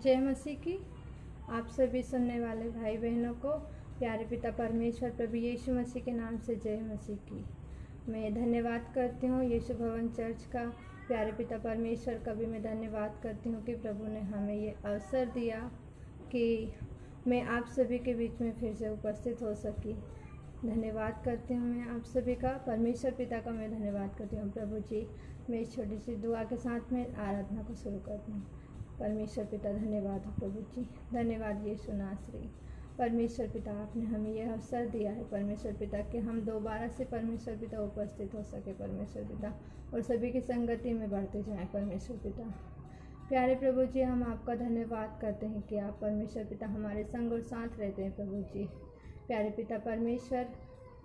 जय मसीह की। आप सभी सुनने वाले भाई बहनों को प्यारे पिता परमेश्वर प्रभु यीशु मसीह के नाम से जय मसीह की। मैं धन्यवाद करती हूँ यीशु भवन चर्च का, प्यारे पिता परमेश्वर का भी मैं धन्यवाद करती हूँ कि प्रभु ने हमें ये अवसर दिया कि मैं आप सभी के बीच में फिर से उपस्थित हो सकी। धन्यवाद करती हूँ मैं आप सभी का, परमेश्वर पिता का मैं धन्यवाद करती हूँ। प्रभु जी, मैं इस छोटी सी दुआ के साथ में आराधना को शुरू करती हूँ। परमेश्वर पिता धन्यवाद हो प्रभु जी, धन्यवाद यीशु नासरी। परमेश्वर पिता, आपने हमें यह अवसर दिया है परमेश्वर पिता कि हम दोबारा से परमेश्वर पिता उपस्थित हो सके परमेश्वर पिता, और सभी की संगति में बढ़ते जाएं परमेश्वर पिता। प्यारे प्रभु जी, हम आपका धन्यवाद करते हैं कि आप परमेश्वर पिता हमारे संग और साथ रहते हैं प्रभु जी। प्यारे पिता परमेश्वर,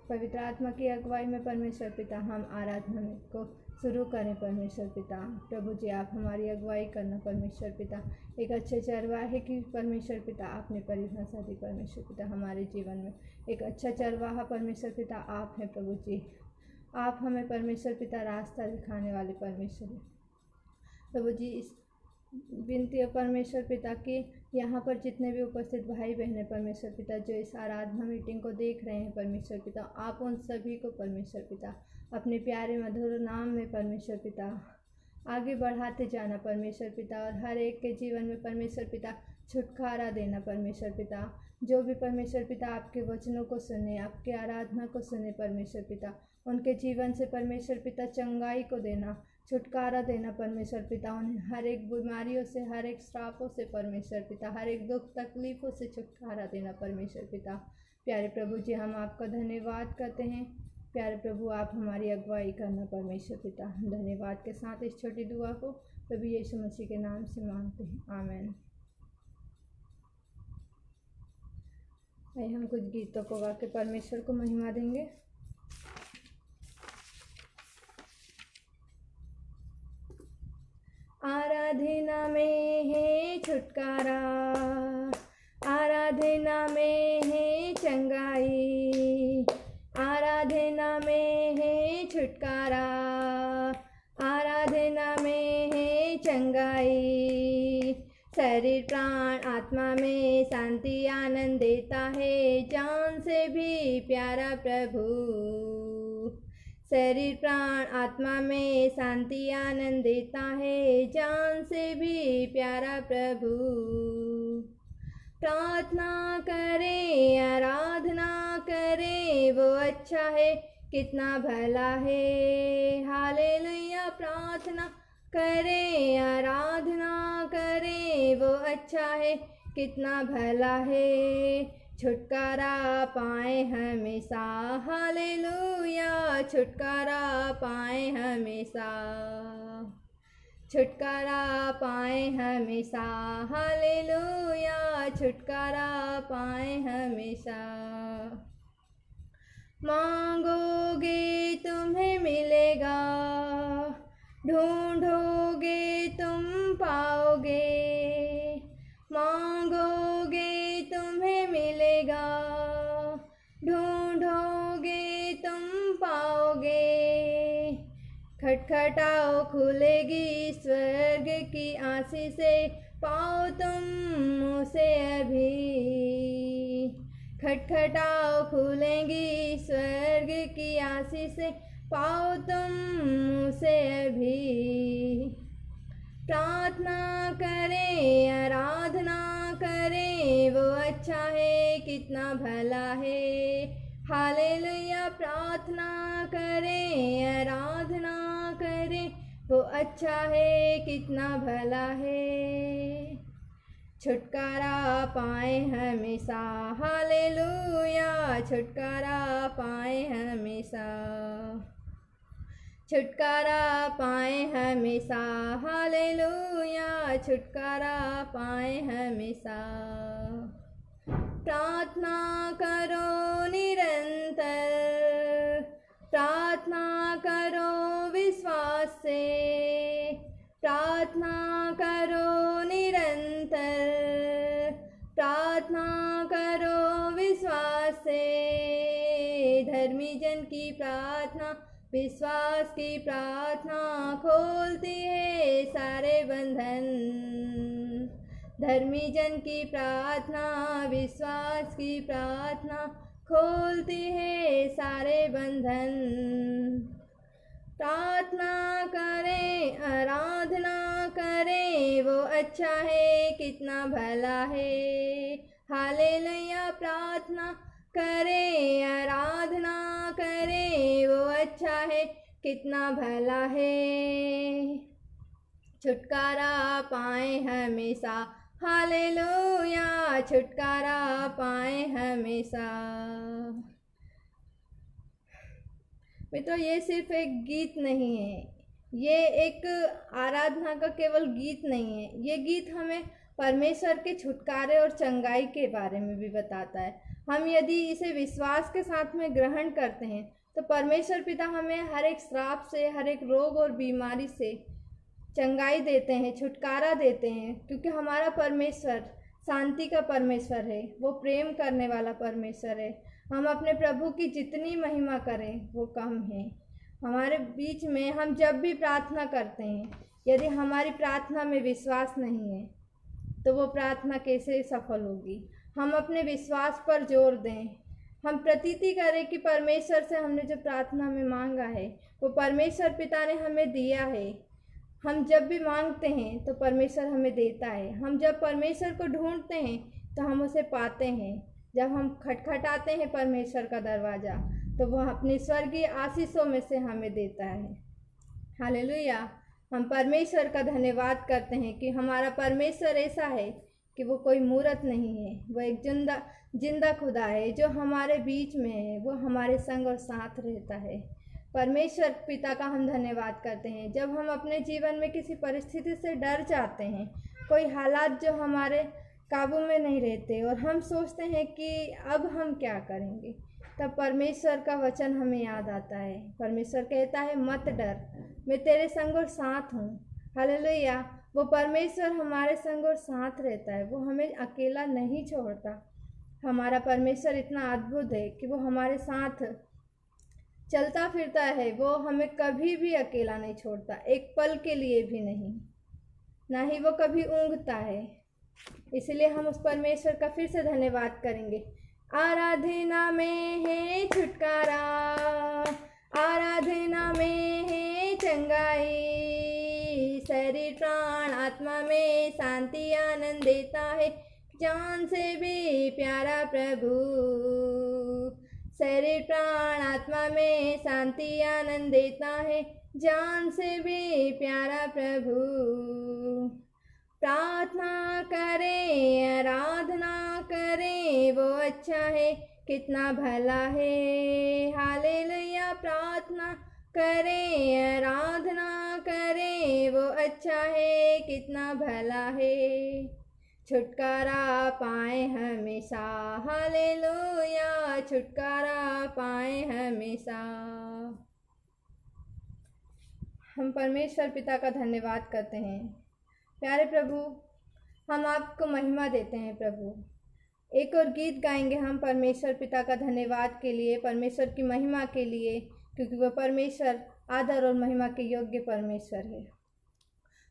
पवित्र आत्मा की अगुवाई में परमेश्वर पिता हम आराधना को शुरू करें परमेश्वर पिता। प्रभु जी, आप हमारी अगुवाई करना परमेश्वर पिता। एक अच्छे चरवाहे की परमेश्वर पिता आपने परिभाषा दी परमेश्वर पिता हमारे जीवन में। एक अच्छा चरवाहा परमेश्वर पिता आप हैं प्रभु जी। आप हमें परमेश्वर पिता रास्ता दिखाने वाले परमेश्वर प्रभु जी। इस विनती है परमेश्वर पिता कि यहाँ पर जितने भी उपस्थित भाई बहन परमेश्वर पिता जो इस आराधना मीटिंग को देख रहे हैं परमेश्वर पिता, आप उन सभी को परमेश्वर पिता अपने प्यारे मधुर नाम में परमेश्वर पिता आगे बढ़ाते जाना परमेश्वर पिता, और हर एक के जीवन में परमेश्वर पिता छुटकारा देना परमेश्वर पिता। जो भी परमेश्वर पिता आपके वचनों को सुने, आपके आराधना को सुने परमेश्वर पिता, उनके जीवन से परमेश्वर पिता चंगाई को देना, छुटकारा देना परमेश्वर पिता। उन्हें हर एक बीमारियों से, हर एक श्रापों से परमेश्वर पिता, हर एक दुख तकलीफ़ों से छुटकारा देना परमेश्वर पिता। प्यारे प्रभु जी, हम आपका धन्यवाद करते हैं। प्यारे प्रभु, आप हमारी अगुवाई करना परमेश्वर पिता। धन्यवाद के साथ इस छोटी दुआ को प्रभु यीशु मसीह के नाम से मांगते हैं, आमीन। आइए हम कुछ गीतों को गा के परमेश्वर को महिमा देंगे। आराधना में है छुटकारा, आराधना में है चंगाई, आराधना में है छुटकारा, आराधना में है चंगाई। शरीर प्राण आत्मा में शांति आनंद देता है, जान से भी प्यारा प्रभु। शरीर प्राण आत्मा में शांति आनंद देता है, जान से भी प्यारा प्रभु। प्रार्थना करें, आराधना करें, वो अच्छा है, कितना भला है। हालेलुया। प्रार्थना करें, आराधना करें, वो अच्छा है, कितना भला है। छुटकारा पाए हमेशा, हालेलुया। छुटकारा पाए हमेशा, छुटकारा पाए हमेशा, हालेलुया। छुटकारा पाए हमेशा। मांगोगे तुम्हें मिलेगा, ढूंढोगे तुम पाओगे। मांगोगे तुम्हें मिलेगा, ढूंढोगे तुम पाओगे। खटखटाओ खुलेगी स्वर्ग की आशीषें, पाओ तुम उसे अभी। खटखटाओ खुलेंगी स्वर्ग की आशीषें, पाओ तुम उसे अभी। प्रार्थना करें, आराधना करें, वो अच्छा है, कितना भला है। हालेलुया। प्रार्थना करें, आराधना करें, वो अच्छा है, कितना भला है। छुटकारा पाए हमेशा, हालेलुया। छुटकारा पाए हमेशा, छुटकारा पाए हमेशा, हालेलुया। छुटकारा पाए हमेशा। प्रार्थना करो निरंतर, प्रार्थना करो विश्वास से, प्रार्थना करो निरंतर, प्रार्थना करो विश्वास से। धर्मी जन की प्रार्थना, विश्वास की प्रार्थना खोलती है सारे बंधन। धर्मी जन की प्रार्थना, विश्वास की प्रार्थना खोलती है सारे बंधन। प्रार्थना करें, आराधना करें, वो अच्छा है, कितना भला है। हालेलुया। प्रार्थना करें, आराधना करें, वो अच्छा है, कितना भला है। छुटकारा पाए हमेशा, हालेलुया, छुटकारा पाए हमेशा। मित्रों, ये सिर्फ एक गीत नहीं है, ये एक आराधना का केवल गीत नहीं है, ये गीत हमें परमेश्वर के छुटकारे और चंगाई के बारे में भी बताता है। हम यदि इसे विश्वास के साथ में ग्रहण करते हैं तो परमेश्वर पिता हमें हर एक श्राप से, हर एक रोग और बीमारी से चंगाई देते हैं, छुटकारा देते हैं, क्योंकि हमारा परमेश्वर शांति का परमेश्वर है, वो प्रेम करने वाला परमेश्वर है। हम अपने प्रभु की जितनी महिमा करें वो कम है। हमारे बीच में हम जब भी प्रार्थना करते हैं, यदि हमारी प्रार्थना में विश्वास नहीं है तो वो प्रार्थना कैसे सफल होगी। हम अपने विश्वास पर जोर दें, हम प्रतीति करें कि परमेश्वर से हमने जो प्रार्थना में मांगा है वो परमेश्वर पिता ने हमें दिया है। हम जब भी मांगते हैं तो परमेश्वर हमें देता है। हम जब परमेश्वर को ढूंढते हैं तो हम उसे पाते हैं। जब हम खटखटाते हैं परमेश्वर का दरवाज़ा तो वह अपनी स्वर्गीय आशीषों में से हमें देता है। हालेलुया। हम परमेश्वर का धन्यवाद करते हैं कि हमारा परमेश्वर ऐसा है कि वो कोई मूर्त नहीं है, वो एक जिंदा खुदा है जो हमारे बीच में है, वो हमारे संग और साथ रहता है। परमेश्वर पिता का हम धन्यवाद करते हैं। जब हम अपने जीवन में किसी परिस्थिति से डर जाते हैं, कोई हालात जो हमारे काबू में नहीं रहते और हम सोचते हैं कि अब हम क्या करेंगे, तब परमेश्वर का वचन हमें याद आता है। परमेश्वर कहता है, मत डर, मैं तेरे संग और साथ हूँ। हालेलुया। वो परमेश्वर हमारे संग और साथ रहता है, वो हमें अकेला नहीं छोड़ता। हमारा परमेश्वर इतना अद्भुत है कि वो हमारे साथ चलता फिरता है, वो हमें कभी भी अकेला नहीं छोड़ता, एक पल के लिए भी नहीं, ना ही वो कभी ऊँघता है। इसलिए हम उस परमेश्वर का फिर से धन्यवाद करेंगे। आराधना में है छुटकारा, आराधना में है चंगाई, शरीर प्राण आत्मा में शांति आनंद देता है, जान से भी प्यारा प्रभु। शरीर प्राण आत्मा में शांति आनंद देता है, जान से भी प्यारा प्रभु। प्रार्थना करें, आराधना करें, वो अच्छा है, कितना भला है। हालेलुया। प्रार्थना करें, आराधना करें, वो अच्छा है, कितना भला है। छुटकारा पाए हमेशा, हालेलुया, छुटकारा पाए हमेशा। हम परमेश्वर पिता का धन्यवाद करते हैं। प्यारे प्रभु, हम आपको महिमा देते हैं। प्रभु, एक और गीत गाएंगे हम परमेश्वर पिता का धन्यवाद के लिए, परमेश्वर की महिमा के लिए, क्योंकि वह परमेश्वर आदर और महिमा के योग्य परमेश्वर है।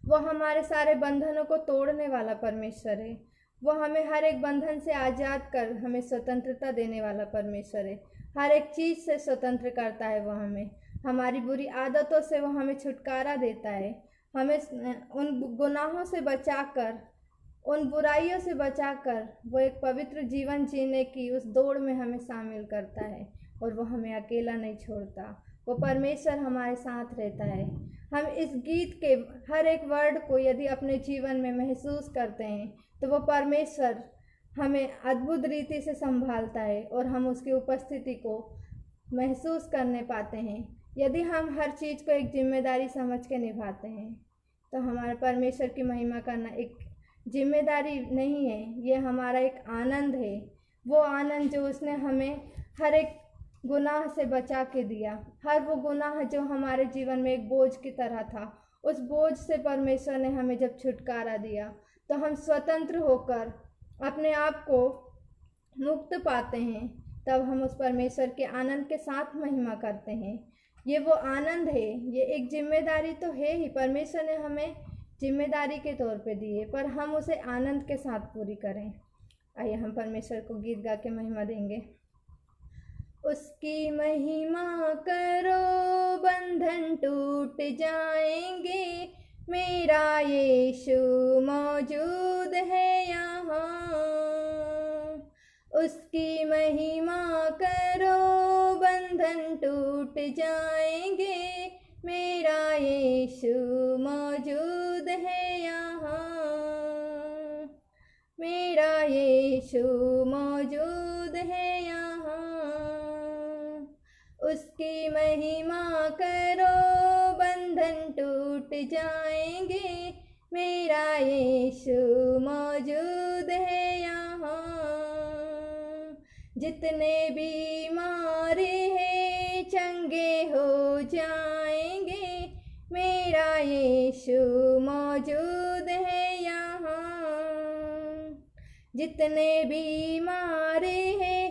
वो हमारे सारे बंधनों को तोड़ने वाला परमेश्वर है। वो हमें हर एक बंधन से आज़ाद कर हमें स्वतंत्रता देने वाला परमेश्वर है। हर एक चीज़ से स्वतंत्र करता है वो हमें। हमारी बुरी आदतों से वो हमें छुटकारा देता है। हमें उन गुनाहों से बचाकर, उन बुराइयों से बचाकर वो एक पवित्र जीवन जीने की उस दौड़ में हमें शामिल करता है, और वो हमें अकेला नहीं छोड़ता। वो परमेश्वर हमारे साथ रहता है। हम इस गीत के हर एक वर्ड को यदि अपने जीवन में महसूस करते हैं तो वो परमेश्वर हमें अद्भुत रीति से संभालता है और हम उसकी उपस्थिति को महसूस करने पाते हैं। यदि हम हर चीज़ को एक जिम्मेदारी समझ के निभाते हैं तो हमारे परमेश्वर की महिमा करना एक जिम्मेदारी नहीं है, ये हमारा एक आनंद है। वो आनंद जो उसने हमें हर एक गुनाह से बचा के दिया, हर वो गुनाह जो हमारे जीवन में एक बोझ की तरह था, उस बोझ से परमेश्वर ने हमें जब छुटकारा दिया तो हम स्वतंत्र होकर अपने आप को मुक्त पाते हैं। तब हम उस परमेश्वर के आनंद के साथ महिमा करते हैं। ये वो आनंद है, ये एक जिम्मेदारी तो है ही। परमेश्वर ने हमें जिम्मेदारी के तौर पे दी है, पर हम उसे आनंद के साथ पूरी करें। आइए हम परमेश्वर को गीत गा के महिमा देंगे। उसकी महिमा करो, बंधन टूट जाएंगे, मेरा यीशु मौजूद है यहाँ। उसकी महिमा करो, बंधन टूट जाएंगे, मेरा यीशु मौजूद है यहाँ। मेरा यीशु मौजूद है यहाँ। उसकी महिमा करो, बंधन टूट जाएंगे, मेरा यीशु मौजूद है यहाँ। जितने बीमार हैं चंगे हो जाएंगे, मेरा यीशु मौजूद है यहाँ। जितने बीमार हैं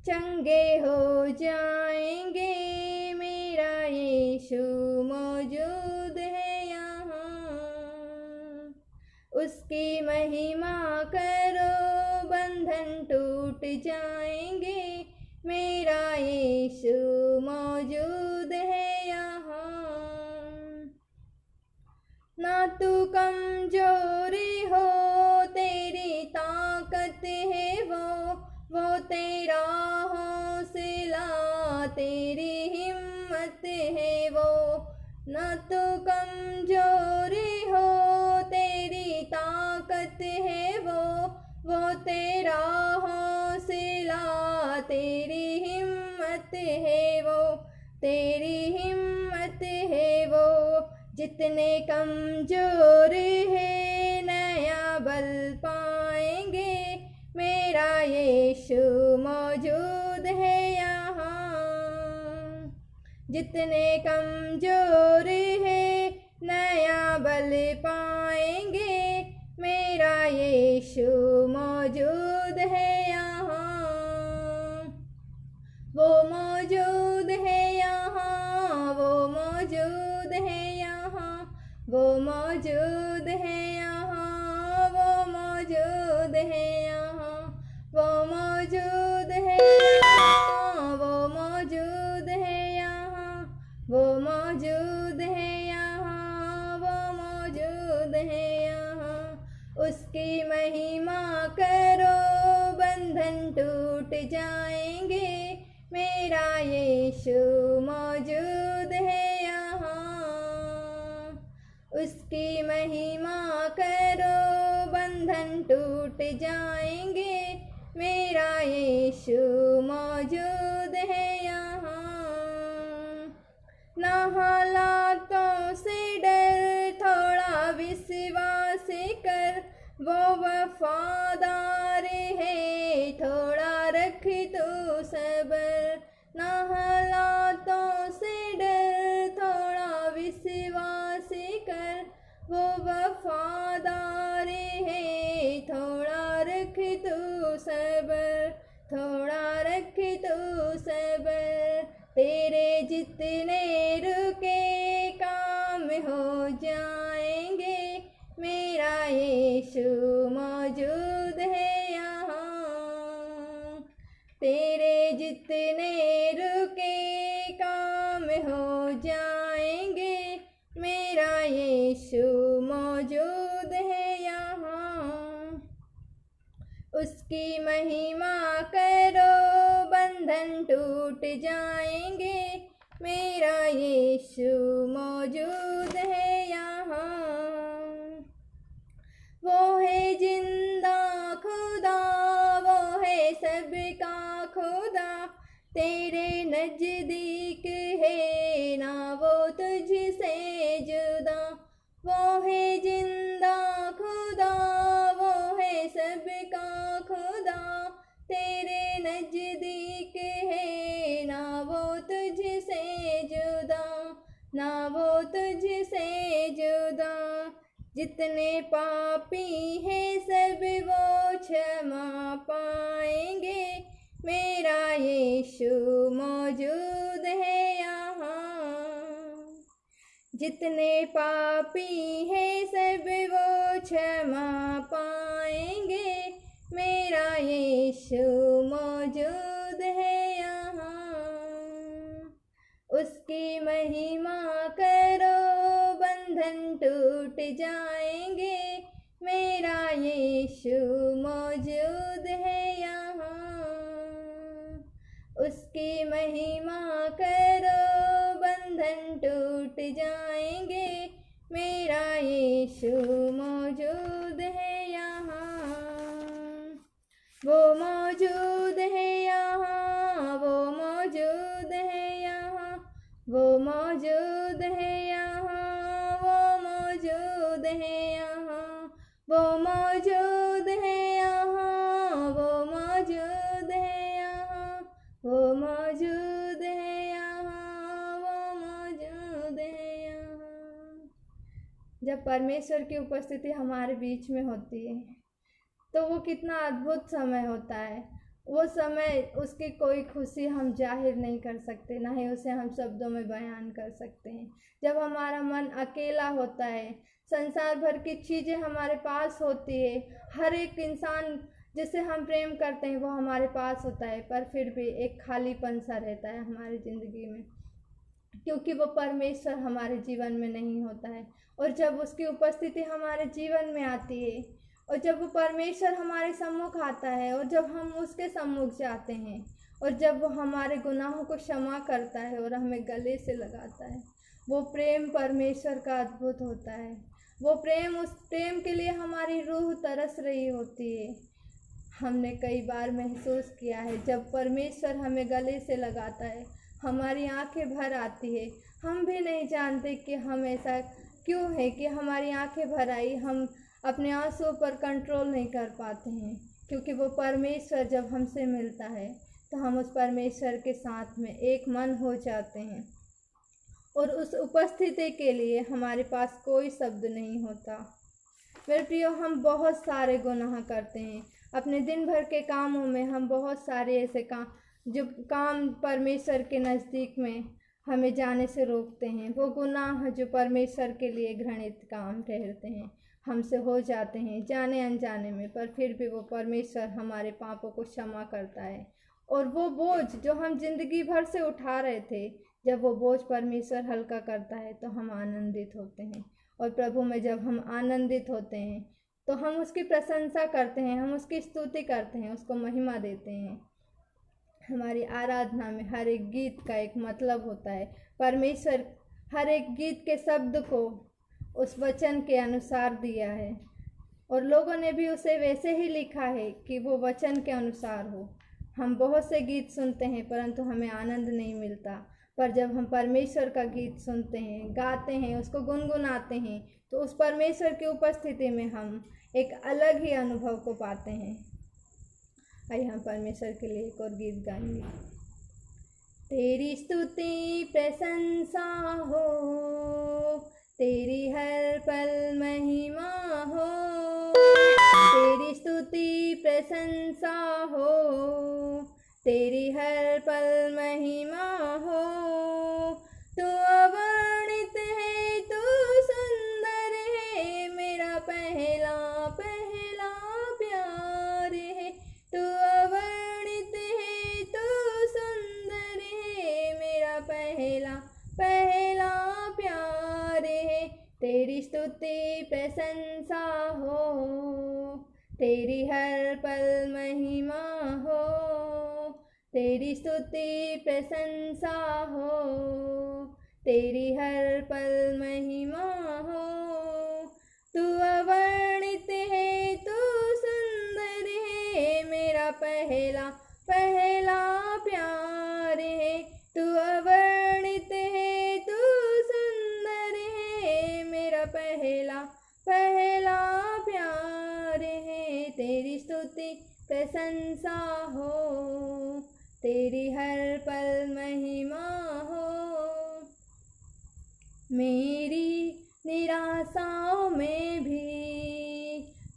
चंगे हो जाएंगे, मेरा यीशु मौजूद है यहाँ। उसकी महिमा करो, बंधन टूट जाएंगे, मेरा यीशु मौजूद है यहाँ। ना तू कमजोरी हो, तेरी ताकत है वो तेरा हौसला, तेरी हिम्मत है वो। ना तू कमजोरी हो, तेरी ताकत है वो तेरा हौसला, तेरी हिम्मत है वो, तेरी हिम्मत है वो। जितने कमजोर है नया बल पाएंगे, मेरा यीशु मौजूद है यहाँ। जितने कमजोर है नया बल पाएंगे, मेरा यीशु मौजूद है यहाँ। वो मौजूद है यहाँ, वो मौजूद है यहाँ, वो मौजूद है यहाँ, वो मौजूद है यहाँ, वो मौजूद है यहाँ, वो मौजूद है यहाँ, वो मौजूद है यहाँ, वो मौजूद है यहाँ। उसकी महिमा करो, बंधन टूट जाएंगे, मेरा यीशु मौजूद है यहाँ। उसकी महिमा करो, बंधन टूट जाएंगे, मेरा यीशु मौजूद है यहाँ। ना हालातों से डर, थोड़ा विश्वास कर, वो वफादार है, थोड़ा रख तू सब्र। ना हालातों से डर, थोड़ा विश्वास कर, वो वफादार है, थोड़ा रख तू सब्र, थोड़ा रख तू सब्र। तेरे जितने रुके काम हो जाएंगे, मेरा यीशु मौजूद है यहाँ। तेरे जितने रुके काम हो जाएंगे, मेरा यीशु मौजूद है यहाँ। उसकी महिमा करो, बंधन टूट जाएंगे, मेरा यीशु मौजूद है यहाँ। वो है जिंदा खुदा, वो है सबका खुदा, तेरे नजदीक है ना वो तुझसे जुदा। वो है जिंदा खुदा, वो है सबका खुदा, तेरे नजदीक है ना वो तुझसे जुदा, ना वो तुझसे जुदा। जितने पापी हैं सब वो क्षमा पाएंगे, मेरा यीशु मौजूद है यहाँ। जितने पापी हैं सब वो क्षमा पाएंगे, मेरा यीशु मौजूद है यहाँ। उसकी महिमा करो बंधन टूट जाएंगे, मेरा यीशु मौजूद है यहाँ। उसकी महिमा करो बंधन टूट जाएंगे, मेरा यीशु मौजूद है यहाँ। वो मौजूद है यहाँ, वो मौजूद है यहाँ, वो मौजूद है यहाँ, वो मौजूद है यहाँ, वो मौजूद है यहाँ, वो मौजूद है यहाँ, वो मौजूद है यहाँ, वो मौजूद है यहाँ। जब परमेश्वर की उपस्थिति हमारे बीच में होती है तो वो कितना अद्भुत समय होता है। वो समय, उसकी कोई खुशी हम जाहिर नहीं कर सकते, ना ही उसे हम शब्दों में बयान कर सकते हैं। जब हमारा मन अकेला होता है, संसार भर की चीज़ें हमारे पास होती है, हर एक इंसान जिसे हम प्रेम करते हैं वो हमारे पास होता है, पर फिर भी एक खालीपन सा रहता है हमारी ज़िंदगी में, क्योंकि वो परमेश्वर हमारे जीवन में नहीं होता है। और जब उसकी उपस्थिति हमारे जीवन में आती है, और जब वो परमेश्वर हमारे सम्मुख आता है, और जब हम उसके सम्मुख जाते हैं, और जब वो हमारे गुनाहों को क्षमा करता है और हमें गले से लगाता है, वो प्रेम परमेश्वर का अद्भुत होता है। वो प्रेम, उस प्रेम के लिए हमारी रूह तरस रही होती है। हमने कई बार महसूस किया है, जब परमेश्वर हमें गले से लगाता है, हमारी आंखें भर आती है। हम भी नहीं जानते कि हम ऐसा क्यों है कि हमारी आंखें भर आई, हम अपने आंसुओं पर कंट्रोल नहीं कर पाते हैं, क्योंकि वो परमेश्वर जब हमसे मिलता है तो हम उस परमेश्वर के साथ में एक मन हो जाते हैं, और उस उपस्थिति के लिए हमारे पास कोई शब्द नहीं होता। मेरे प्रियो, हम बहुत सारे गुनाह करते हैं अपने दिन भर के कामों में। हम बहुत सारे ऐसे जो काम परमेश्वर के नज़दीक में हमें जाने से रोकते हैं, वो गुनाह जो परमेश्वर के लिए घृणित काम ठहरते हैं, हमसे हो जाते हैं जाने अनजाने में, पर फिर भी वो परमेश्वर हमारे पापों को क्षमा करता है। और वो बोझ जो हम जिंदगी भर से उठा रहे थे, जब वो बोझ परमेश्वर हल्का करता है तो हम आनंदित होते हैं। और प्रभु में जब हम आनंदित होते हैं तो हम उसकी प्रशंसा करते हैं, हम उसकी स्तुति करते हैं, उसको महिमा देते हैं। हमारी आराधना में हर एक गीत का एक मतलब होता है। परमेश्वर हर एक गीत के शब्द को उस वचन के अनुसार दिया है, और लोगों ने भी उसे वैसे ही लिखा है कि वो वचन के अनुसार हो। हम बहुत से गीत सुनते हैं परंतु हमें आनंद नहीं मिलता, पर जब हम परमेश्वर का गीत सुनते हैं, गाते हैं, उसको गुनगुनाते हैं, तो उस परमेश्वर की उपस्थिति में हम एक अलग ही अनुभव को पाते हैं। आइए हम परमेश्वर के लिए एक और गीत गाएंगे। तेरी स्तुति प्रशंसा हो, तेरी हर पल महिमा हो, तेरी स्तुति प्रशंसा हो, तेरी हर पल महिमा हो। तू अवर्णित है, तू सुंदर है, मेरा पहला पहला प्यार है। तू अवर्णित है, तू सुंदर है, मेरा पहला पहला प्यार है। तेरी स्तुति प्रशंसा हो, तेरी हर पल महिमा हो, तेरी स्तुति प्रशंसा हो, तेरी हर पल महिमा हो। तू अवर्णित है, तू सुंदर है, मेरा पहला पहला प्यार है। तू अवर्णित है, तू सुंदर है, मेरा पहला पहला प्यार है। तेरी स्तुति प्रशंसा हो, तेरी हर पल महिमा हो। मेरी निराशाओं में भी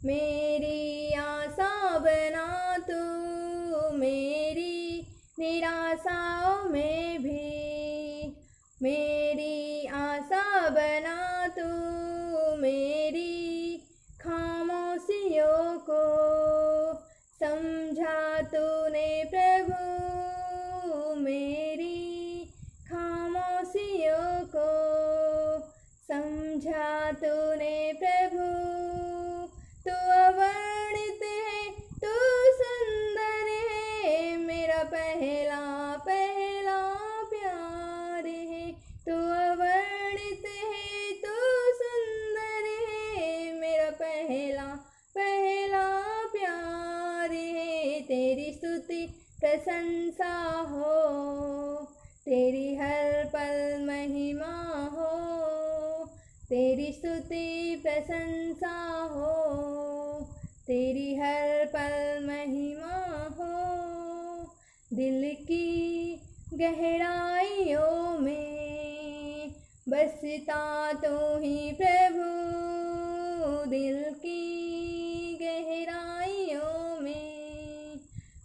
मेरी आशा बना तू, मेरी निराशाओं में भी मेरी आशा बना तू मेरी खामोशियों को, समझा तूने प्रभु मेरी खामोशियों को, समझा तूने प्रभु। तू अवर्णित है, तू सुंदर है, मेरा पहला पहला प्यार है। तू अवर्णित है, तू सुंदर है, मेरा पहला पहला प्यार है। तेरी स्तुति प्रशंसा हो, तेरी हर पल महिमा हो, तेरी स्तुति प्रशंसा हो, तेरी हर पल महिमा हो। दिल की गहराइयों में बसता तू ही प्रभु, दिल की गहराइयों में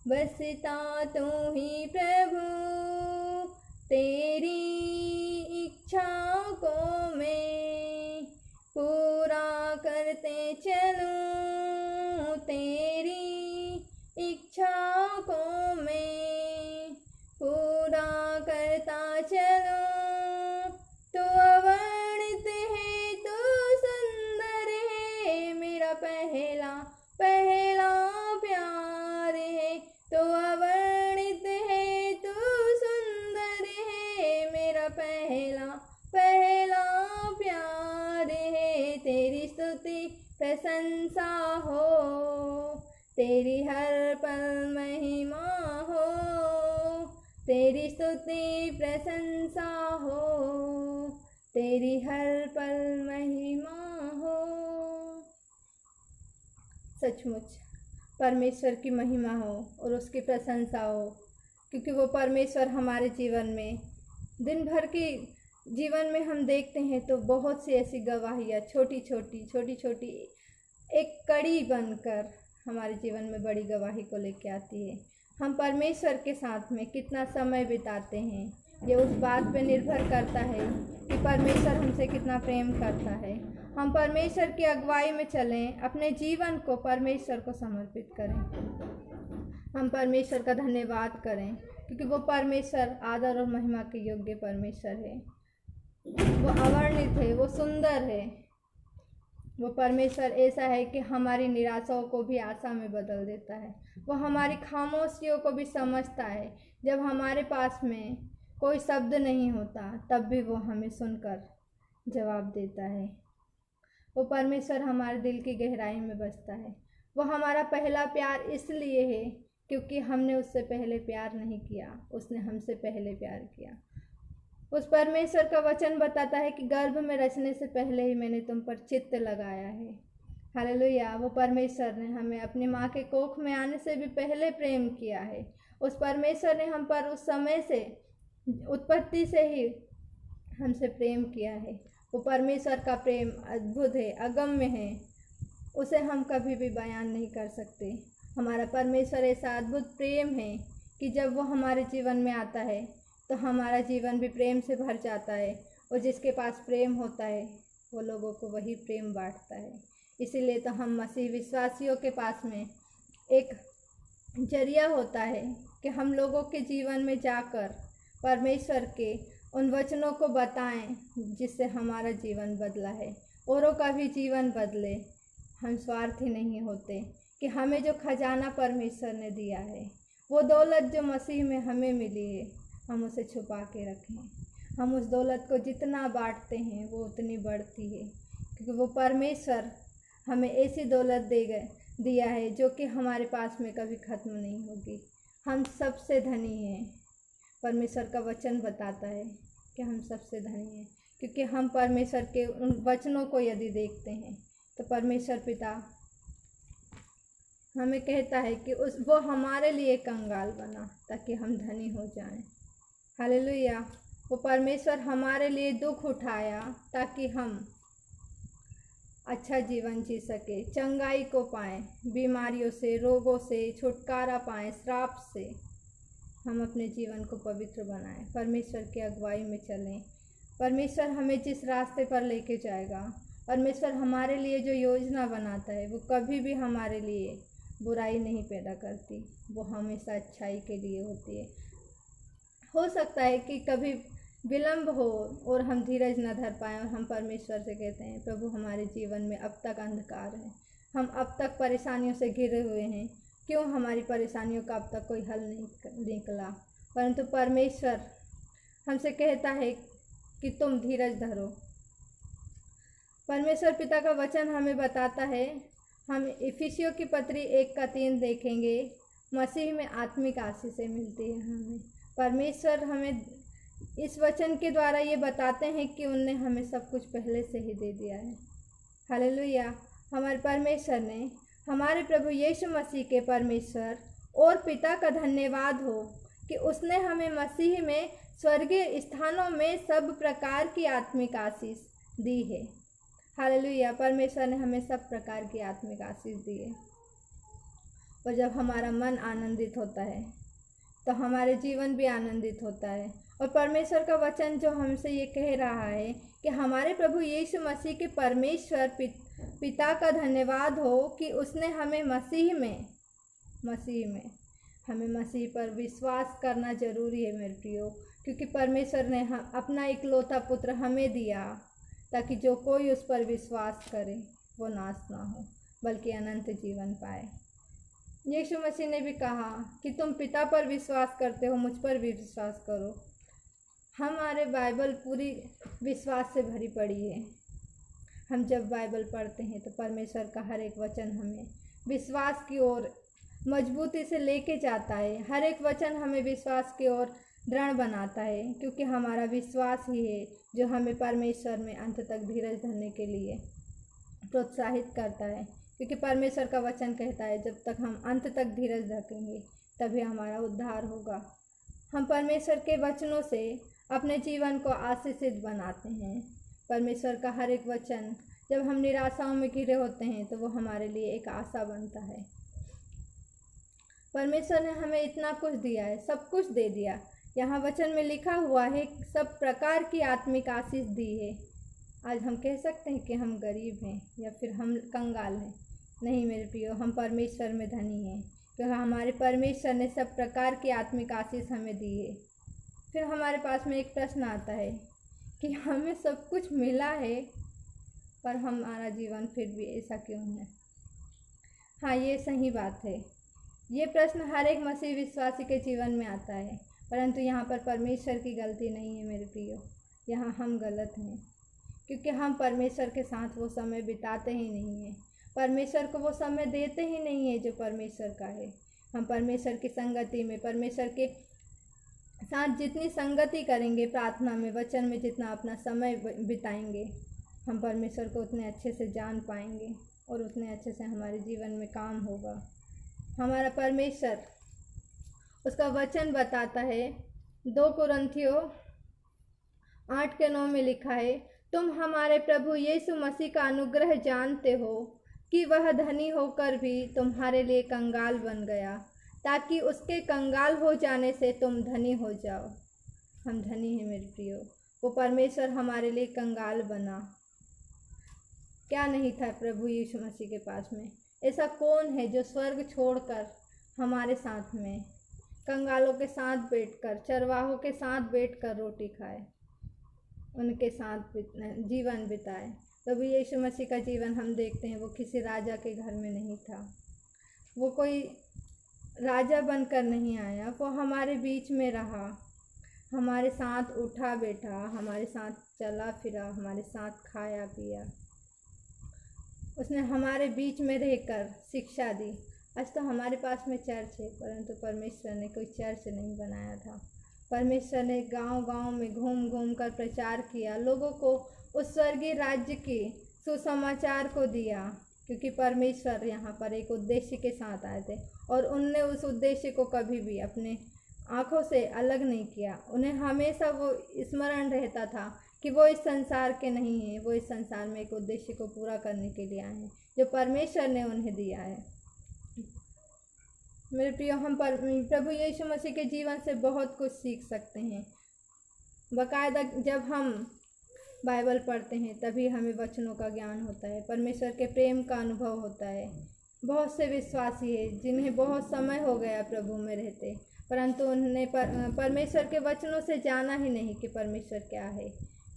बसता तू ही प्रभु। तेरी इच्छाओं को मैं पूरा करते चलूं, तेरी इच्छाओं को मैं पूरा करता चलूं। तू अवर्णित है, तू सुंदर है, मेरा पहला पहला प्यार है। तू अवर्णित है, तू सुंदर है, मेरा पहला पहला प्यार है। तेरी स्तुति प्रशंसा हो, तेरी हर पल महिमा हो, तेरी स्तुति प्रशंसा हो, तेरी हर पल महिमा हो। सचमुच परमेश्वर की महिमा हो और उसकी प्रशंसा हो, क्योंकि वो परमेश्वर हमारे जीवन में दिन भर की जीवन में हम देखते हैं तो बहुत सी ऐसी गवाहियाँ छोटी छोटी एक कड़ी बनकर हमारे जीवन में बड़ी गवाही को लेके आती है। हम परमेश्वर के साथ में कितना समय बिताते हैं, ये उस बात पे निर्भर करता है कि परमेश्वर हमसे कितना प्रेम करता है। हम परमेश्वर की अगुवाई में चलें, अपने जीवन को परमेश्वर को समर्पित करें, हम परमेश्वर का धन्यवाद करें, क्योंकि वो परमेश्वर आदर और महिमा के योग्य परमेश्वर है। वो अवर्णित है, वो सुंदर है। वो परमेश्वर ऐसा है कि हमारी निराशाओं को भी आशा में बदल देता है। वो हमारी खामोशियों को भी समझता है। जब हमारे पास में कोई शब्द नहीं होता तब भी वो हमें सुनकर जवाब देता है। वो परमेश्वर हमारे दिल की गहराई में बसता है। वो हमारा पहला प्यार इसलिए है क्योंकि हमने उससे पहले प्यार नहीं किया, उसने हमसे पहले प्यार किया। उस परमेश्वर का वचन बताता है कि गर्भ में रचने से पहले ही मैंने तुम पर चित्त लगाया है। हालेलुया। वो परमेश्वर ने हमें अपनी माँ के कोख में आने से भी पहले प्रेम किया है। उस परमेश्वर ने हम पर उस समय से, उत्पत्ति से ही हमसे प्रेम किया है। वो परमेश्वर का प्रेम अद्भुत है, अगम्य है, उसे हम कभी भी बयान नहीं कर सकते। हमारा परमेश्वर ऐसा अद्भुत प्रेम है कि जब वो हमारे जीवन में आता है तो हमारा जीवन भी प्रेम से भर जाता है। और जिसके पास प्रेम होता है वो लोगों को वही प्रेम बांटता है। इसीलिए तो हम मसीह विश्वासियों के पास में एक जरिया होता है कि हम लोगों के जीवन में जाकर परमेश्वर के उन वचनों को बताएं जिससे हमारा जीवन बदला है, औरों का भी जीवन बदले। हम स्वार्थी नहीं होते कि हमें जो खजाना परमेश्वर ने दिया है, वो दौलत जो मसीह में हमें मिली है, हम उसे छुपा के रखें। हम उस दौलत को जितना बांटते हैं वो उतनी बढ़ती है, क्योंकि वो परमेश्वर हमें ऐसी दौलत दिया है जो कि हमारे पास में कभी ख़त्म नहीं होगी। हम सबसे धनी हैं। परमेश्वर का वचन बताता है कि हम सबसे धनी हैं, क्योंकि हम परमेश्वर के उन वचनों को यदि देखते हैं तो परमेश्वर पिता हमें कहता है कि वो हमारे लिए कंगाल बना ताकि हम धनी हो जाएं। हालेलुया। वो परमेश्वर हमारे लिए दुख उठाया ताकि हम अच्छा जीवन जी सके, चंगाई को पाएं, बीमारियों से, रोगों से छुटकारा पाएं, श्राप से हम अपने जीवन को पवित्र बनाएं, परमेश्वर की अगुवाई में चलें, परमेश्वर हमें जिस रास्ते पर लेके जाएगा, परमेश्वर हमारे लिए जो योजना बनाता है वो कभी भी हमारे लिए बुराई नहीं पैदा करती, वो हमेशा अच्छाई के लिए होती है। हो सकता है कि कभी विलंब हो और हम धीरज न धर पाएं और हम परमेश्वर से कहते हैं, प्रभु हमारे जीवन में अब तक अंधकार है, हम अब तक परेशानियों से घिरे हुए हैं, क्यों हमारी परेशानियों का अब तक कोई हल नहीं निकला। परंतु परमेश्वर हमसे कहता है कि तुम धीरज धरो। परमेश्वर पिता का वचन हमें बताता है, हम इफिसियों की पत्री 1:3 देखेंगे, मसीह में आत्मिक आशीषें मिलती है हमें। परमेश्वर हमें इस वचन के द्वारा ये बताते हैं कि उनने हमें सब कुछ पहले से ही दे दिया है। हालेलुया। हमारे परमेश्वर ने, हमारे प्रभु यीशु मसीह के परमेश्वर और पिता का धन्यवाद हो कि उसने हमें मसीह में स्वर्गीय स्थानों में सब प्रकार की आत्मिक आशीष दी है। हालेलुया। परमेश्वर ने हमें सब प्रकार की आत्मिक आशीष दी है। और जब हमारा मन आनंदित होता है तो हमारे जीवन भी आनंदित होता है। और परमेश्वर का वचन जो हमसे ये कह रहा है कि हमारे प्रभु यीशु मसीह के परमेश्वर पिता का धन्यवाद हो कि उसने हमें मसीह में हमें मसीह पर विश्वास करना जरूरी है मेरे प्रियो, क्योंकि परमेश्वर ने अपना इकलौता पुत्र हमें दिया ताकि जो कोई उस पर विश्वास करे वो नाश ना हो बल्कि अनंत जीवन पाए। यीशु मसीह ने भी कहा कि तुम पिता पर विश्वास करते हो, मुझ पर भी विश्वास करो। हमारे बाइबल पूरी विश्वास से भरी पड़ी है। हम जब बाइबल पढ़ते हैं तो परमेश्वर का हर एक वचन हमें विश्वास की ओर मजबूती से लेके जाता है। हर एक वचन हमें विश्वास की ओर दृढ़ बनाता है, क्योंकि हमारा विश्वास ही है जो हमें परमेश्वर में अंत तक धीरज धरने के लिए प्रोत्साहित करता है। क्योंकि परमेश्वर का वचन कहता है जब तक हम अंत तक धीरज रखेंगे तभी हमारा उद्धार होगा। हम परमेश्वर के वचनों से अपने जीवन को आशीषित बनाते हैं। परमेश्वर का हर एक वचन जब हम निराशाओं में घिरे होते हैं तो वो हमारे लिए एक आशा बनता है। परमेश्वर ने हमें इतना कुछ दिया है, सब कुछ दे दिया। यहाँ वचन में लिखा हुआ है सब प्रकार की आत्मिक आशीष दी है। आज हम कह सकते हैं कि हम गरीब हैं या फिर हम कंगाल हैं? नहीं मेरे प्रियो, हम परमेश्वर में धनी हैं, क्योंकि हमारे परमेश्वर ने सब प्रकार की आत्मिक आशीष हमें दी है। फिर हमारे पास में एक प्रश्न आता है कि हमें सब कुछ मिला है पर हमारा जीवन फिर भी ऐसा क्यों है? हाँ, ये सही बात है। ये प्रश्न हर एक मसीह विश्वासी के जीवन में आता है, परंतु यहाँ पर परमेश्वर की गलती नहीं है मेरे प्रियो, यहाँ हम गलत हैं, क्योंकि हम परमेश्वर के साथ वो समय बिताते ही नहीं हैं, परमेश्वर को वो समय देते ही नहीं है जो परमेश्वर का है। हम परमेश्वर की संगति में, परमेश्वर के साथ जितनी संगति करेंगे, प्रार्थना में, वचन में जितना अपना समय बिताएंगे, हम परमेश्वर को उतने अच्छे से जान पाएंगे और उतने अच्छे से हमारे जीवन में काम होगा। हमारा परमेश्वर, उसका वचन बताता है 2 कुरिन्थियों 8:9 में लिखा है, तुम हमारे प्रभु यीशु मसीह का अनुग्रह जानते हो कि वह धनी होकर भी तुम्हारे लिए कंगाल बन गया, ताकि उसके कंगाल हो जाने से तुम धनी हो जाओ। हम धनी हैं मेरे प्रियो, वो परमेश्वर हमारे लिए कंगाल बना। क्या नहीं था प्रभु यीशु मसीह के पास में? ऐसा कौन है जो स्वर्ग छोड़कर हमारे साथ में कंगालों के साथ बैठकर, चरवाहों के साथ बैठकर रोटी खाए, उनके साथ जीवन बिताए? प्रभु यीशु मसीह का जीवन हम देखते हैं, वो किसी राजा के घर में नहीं था, वो कोई राजा बनकर नहीं आया, वो हमारे बीच में रहा, हमारे साथ उठा बैठा, हमारे साथ चला फिरा, हमारे साथ खाया पिया। उसने हमारे बीच में रहकर शिक्षा दी। आज तो हमारे पास में चर्च है, परंतु परमेश्वर ने कोई चर्च नहीं बनाया था। परमेश्वर ने गांव-गांव में घूम घूम कर प्रचार किया, लोगों को उस स्वर्गीय राज्य की सुसमाचार को दिया, क्योंकि परमेश्वर यहाँ पर एक उद्देश्य के साथ आए थे और उनने उस उद्देश्य को कभी भी अपने आँखों से अलग नहीं किया। उन्हें हमेशा वो स्मरण रहता था कि वो इस संसार के नहीं हैं, वो इस संसार में एक उद्देश्य को पूरा करने के लिए आए हैं जो परमेश्वर ने उन्हें दिया है। मेरे प्रियो, हम प्रभु यीशु मसीह के जीवन से बहुत कुछ सीख सकते हैं। बाकायदा जब हम बाइबल पढ़ते हैं तभी हमें वचनों का ज्ञान होता है, परमेश्वर के प्रेम का अनुभव होता है। बहुत से विश्वासी है जिन्हें बहुत समय हो गया प्रभु में रहते, परंतु उन्होंने परमेश्वर के वचनों से जाना ही नहीं कि परमेश्वर क्या है।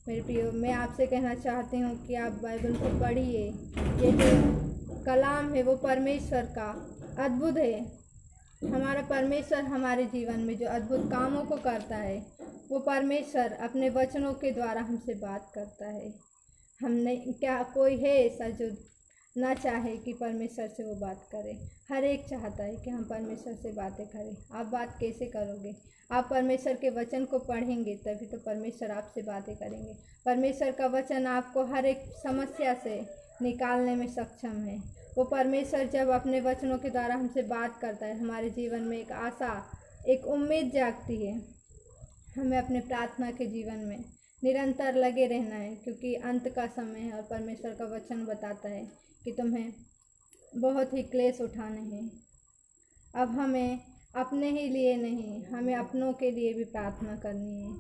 मेरे प्रियो, मैं आपसे कहना चाहती हूँ कि आप बाइबल को पढ़िए। ये जो कलाम है वो परमेश्वर का अद्भुत है। हमारा परमेश्वर हमारे जीवन में जो अद्भुत कामों को करता है, वो परमेश्वर अपने वचनों के द्वारा हमसे बात करता है। हमने क्या कोई है ऐसा जो ना चाहे कि परमेश्वर से वो बात करे? हर एक चाहता है कि हम परमेश्वर से बातें करें। आप बात कैसे करोगे? आप परमेश्वर के वचन को पढ़ेंगे तभी तो परमेश्वर आपसे बातें करेंगे। परमेश्वर का वचन आपको हर एक समस्या से निकालने में सक्षम है। वो परमेश्वर जब अपने वचनों के द्वारा हमसे बात करता है, हमारे जीवन में एक आशा, एक उम्मीद जागती है। हमें अपने प्रार्थना के जीवन में निरंतर लगे रहना है, क्योंकि अंत का समय है और परमेश्वर का वचन बताता है कि तुम्हें बहुत ही क्लेश उठाने हैं। अब हमें अपने ही लिए नहीं, हमें अपनों के लिए भी प्रार्थना करनी है।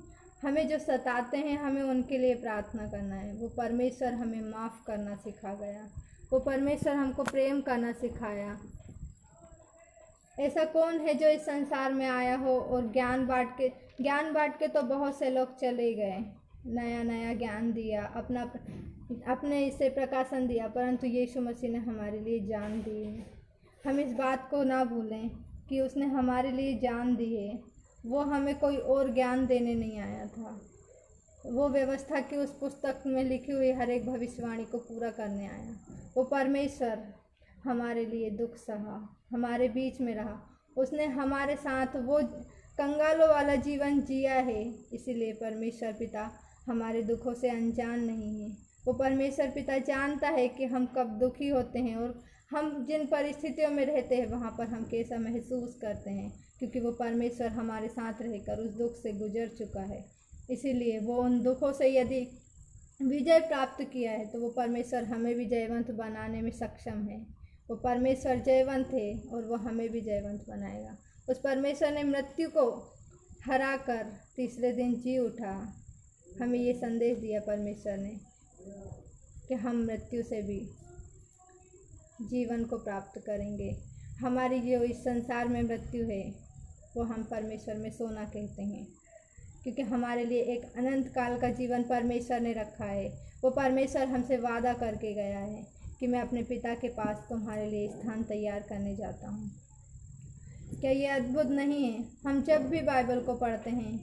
हमें जो सताते हैं, हमें उनके लिए प्रार्थना करना है। वो परमेश्वर हमें माफ़ करना सिखा गया, वो परमेश्वर हमको प्रेम करना सिखाया। ऐसा कौन है जो इस संसार में आया हो और ज्ञान बांट के तो बहुत से लोग चले गए, नया नया ज्ञान दिया, अपने इसे प्रकाशन दिया, परंतु यीशु मसीह ने हमारे लिए जान दी है। हम इस बात को ना भूलें कि उसने हमारे लिए जान दी है। वो हमें कोई और ज्ञान देने नहीं आया था, वो व्यवस्था की उस पुस्तक में लिखी हुई हर एक भविष्यवाणी को पूरा करने आया। वो परमेश्वर हमारे लिए दुख सहा, हमारे बीच में रहा, उसने हमारे साथ वो कंगालों वाला जीवन जिया है। इसीलिए परमेश्वर पिता हमारे दुखों से अनजान नहीं है। वो परमेश्वर पिता जानता है कि हम कब दुखी होते हैं और हम जिन परिस्थितियों में रहते हैं वहाँ पर हम कैसा महसूस करते हैं, क्योंकि वो परमेश्वर हमारे साथ रहकर उस दुख से गुजर चुका है। इसीलिए वो उन दुखों से यदि विजय प्राप्त किया है तो वो परमेश्वर हमें भी जयवंत बनाने में सक्षम है। वो परमेश्वर जयवंत है और वो हमें भी जयवंत बनाएगा। उस परमेश्वर ने मृत्यु को हरा कर तीसरे दिन जी उठा। हमें ये संदेश दिया परमेश्वर ने कि हम मृत्यु से भी जीवन को प्राप्त करेंगे। हमारी जो इस संसार में मृत्यु है वो हम परमेश्वर में सोना कहते हैं, क्योंकि हमारे लिए एक अनंत काल का जीवन परमेश्वर ने रखा है। वो परमेश्वर हमसे वादा करके गया है कि मैं अपने पिता के पास तुम्हारे लिए स्थान तैयार करने जाता हूँ। क्या ये अद्भुत नहीं है? हम जब भी बाइबल को पढ़ते हैं,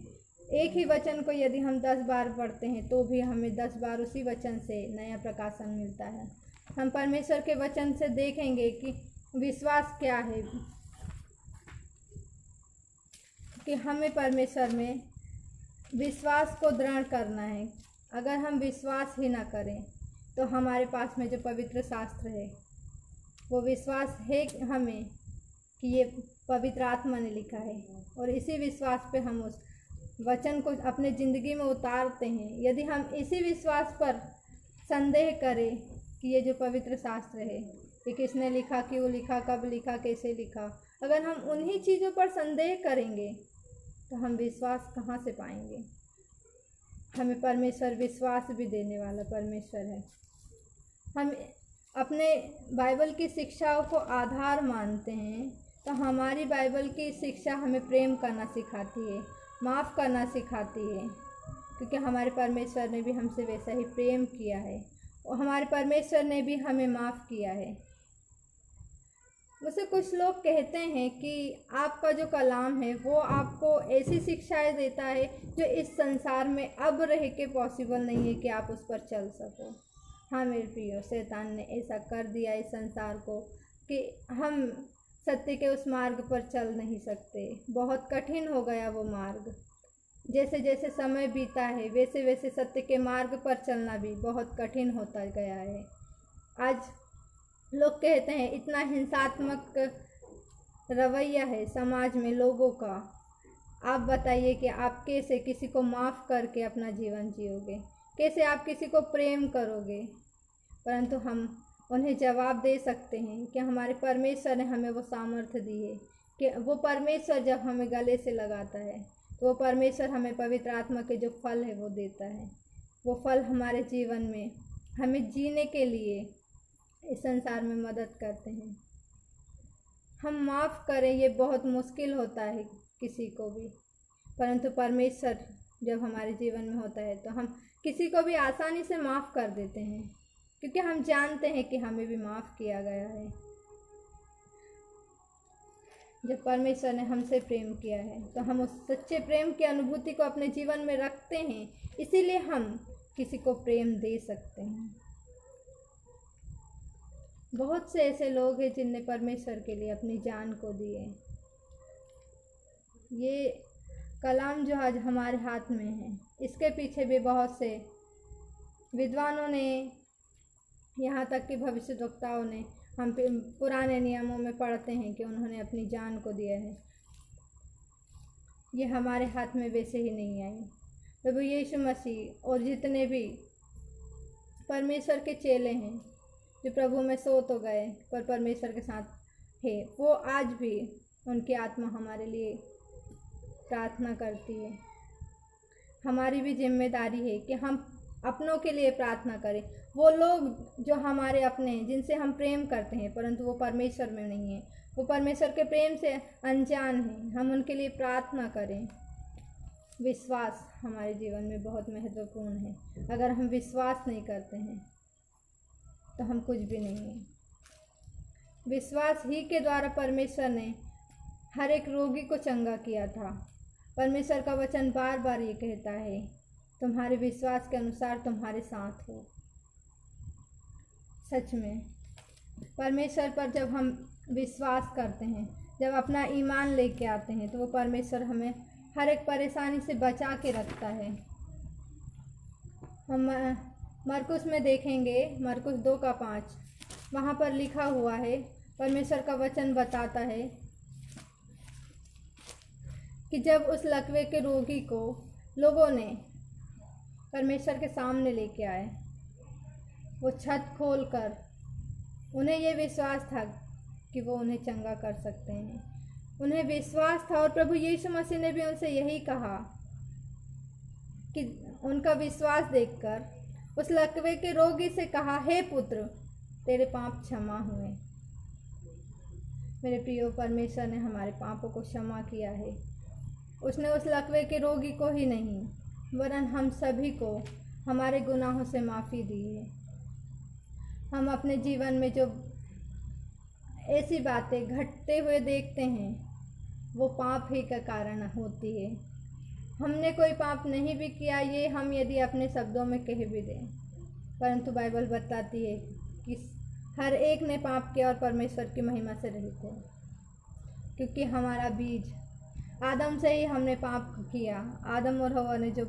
एक ही वचन को यदि हम 10 बार पढ़ते हैं तो भी हमें 10 बार उसी वचन से नया प्रकाशन मिलता है। हम परमेश्वर के वचन से देखेंगे कि विश्वास क्या है, कि हमें परमेश्वर में विश्वास को दृढ़ करना है। अगर हम विश्वास ही ना करें तो हमारे पास में जो पवित्र शास्त्र है वो विश्वास है हमें कि ये पवित्र आत्मा ने लिखा है, और इसी विश्वास पे हम उस वचन को अपने ज़िंदगी में उतारते हैं। यदि हम इसी विश्वास पर संदेह करें कि ये जो पवित्र शास्त्र है ये किसने लिखा, क्यों लिखा, कब लिखा, कैसे लिखा, अगर हम उन्हीं चीज़ों पर संदेह करेंगे तो हम विश्वास कहाँ से पाएंगे? हमें परमेश्वर विश्वास भी देने वाला परमेश्वर है। हम अपने बाइबल की शिक्षाओं को आधार मानते हैं, तो हमारी बाइबल की शिक्षा हमें प्रेम करना सिखाती है, माफ़ करना सिखाती है, क्योंकि हमारे परमेश्वर ने भी हमसे वैसा ही प्रेम किया है और हमारे परमेश्वर ने भी हमें माफ़ किया है। मुझसे कुछ लोग कहते हैं कि आपका जो कलाम है वो आपको ऐसी शिक्षाएं देता है जो इस संसार में अब रह के पॉसिबल नहीं है कि आप उस पर चल सको। हाँ मेरे प्रियो, शैतान ने ऐसा कर दिया इस संसार को कि हम सत्य के उस मार्ग पर चल नहीं सकते। बहुत कठिन हो गया वो मार्ग। जैसे जैसे समय बीता है वैसे वैसे सत्य के मार्ग पर चलना भी बहुत कठिन होता गया है। आज लोग कहते हैं इतना हिंसात्मक रवैया है समाज में लोगों का। आप बताइए कि आप कैसे किसी को माफ़ करके अपना जीवन जियोगे, कैसे आप किसी को प्रेम करोगे? परंतु हम उन्हें जवाब दे सकते हैं कि हमारे परमेश्वर ने हमें वो सामर्थ्य दी है कि वो परमेश्वर जब हमें गले से लगाता है तो वो परमेश्वर हमें पवित्र आत्मा के जो फल है वो देता है। वो फल हमारे जीवन में हमें जीने के लिए इस संसार में मदद करते हैं। हम माफ़ करें ये बहुत मुश्किल होता है किसी को भी, परंतु परमेश्वर जब हमारे जीवन में होता है तो हम किसी को भी आसानी से माफ़ कर देते हैं, क्योंकि हम जानते हैं कि हमें भी माफ़ किया गया है। जब परमेश्वर ने हमसे प्रेम किया है तो हम उस सच्चे प्रेम की अनुभूति को अपने जीवन में रखते हैं, इसीलिए हम किसी को प्रेम दे सकते हैं। बहुत से ऐसे लोग हैं जिनने परमेश्वर के लिए अपनी जान को दिए। ये कलाम जो आज हमारे हाथ में है, इसके पीछे भी बहुत से विद्वानों ने, यहाँ तक कि भविष्यद्वक्ताओं ने, हम पुराने नियमों में पढ़ते हैं कि उन्होंने अपनी जान को दिया है। ये हमारे हाथ में वैसे ही नहीं आई। प्रभु यीशु मसीह और जितने भी परमेश्वर के चेले हैं जो प्रभु में सो तो गए पर परमेश्वर के साथ है, वो आज भी उनकी आत्मा हमारे लिए प्रार्थना करती है। हमारी भी जिम्मेदारी है कि हम अपनों के लिए प्रार्थना करें। वो लोग जो हमारे अपने हैं, जिनसे हम प्रेम करते हैं परंतु वो परमेश्वर में नहीं है, वो परमेश्वर के प्रेम से अनजान हैं, हम उनके लिए प्रार्थना करें। विश्वास हमारे जीवन में बहुत महत्वपूर्ण है। अगर हम विश्वास नहीं करते हैं तो हम कुछ भी नहीं हैं। विश्वास ही के द्वारा परमेश्वर ने हर एक रोगी को चंगा किया था। परमेश्वर का वचन बार बार ये कहता है, तुम्हारे विश्वास के अनुसार तुम्हारे साथ हो। सच में परमेश्वर पर जब हम विश्वास करते हैं, जब अपना ईमान लेके आते हैं, तो वो परमेश्वर हमें हर एक परेशानी से बचा के रखता है। हम मरकुस में देखेंगे, मरकुस 2:5, वहाँ पर लिखा हुआ है, परमेश्वर का वचन बताता है कि जब उस लकवे के रोगी को लोगों ने परमेश्वर के सामने लेके आए, वो छत खोलकर उन्हें ये विश्वास था कि वो उन्हें चंगा कर सकते हैं। उन्हें विश्वास था और प्रभु यीशु मसीह ने भी उनसे यही कहा कि उनका विश्वास देखकर उस लकवे के रोगी से कहा, हे पुत्र, तेरे पाप क्षमा हुए। मेरे प्रियो, परमेश्वर ने हमारे पापों को क्षमा किया है। उसने उस लकवे के रोगी को ही नहीं वरन हम सभी को हमारे गुनाहों से माफ़ी दी है। हम अपने जीवन में जो ऐसी बातें घटते हुए देखते हैं वो पाप ही का कारण होती है। हमने कोई पाप नहीं भी किया, ये हम यदि अपने शब्दों में कह भी दें, परंतु बाइबल बताती है कि हर एक ने पाप किया और परमेश्वर की महिमा से रहित है, क्योंकि हमारा बीज आदम से ही हमने पाप किया। आदम और हवा ने जो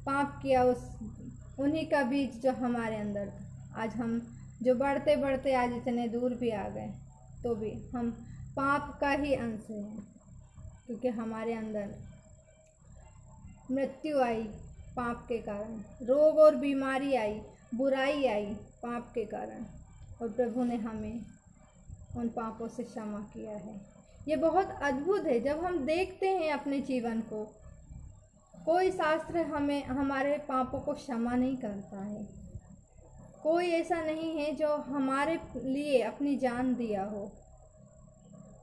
पाप किया उन्हीं का बीज जो हमारे अंदर था। आज हम जो बढ़ते बढ़ते आज इतने दूर भी आ गए तो भी हम पाप का ही अंश हैं, क्योंकि हमारे अंदर मृत्यु आई पाप के कारण, रोग और बीमारी आई, बुराई आई पाप के कारण, और प्रभु ने हमें उन पापों से क्षमा किया है। ये बहुत अद्भुत है। जब हम देखते हैं अपने जीवन को, कोई शास्त्र हमें हमारे पापों को क्षमा नहीं करता है। कोई ऐसा नहीं है जो हमारे लिए अपनी जान दिया हो,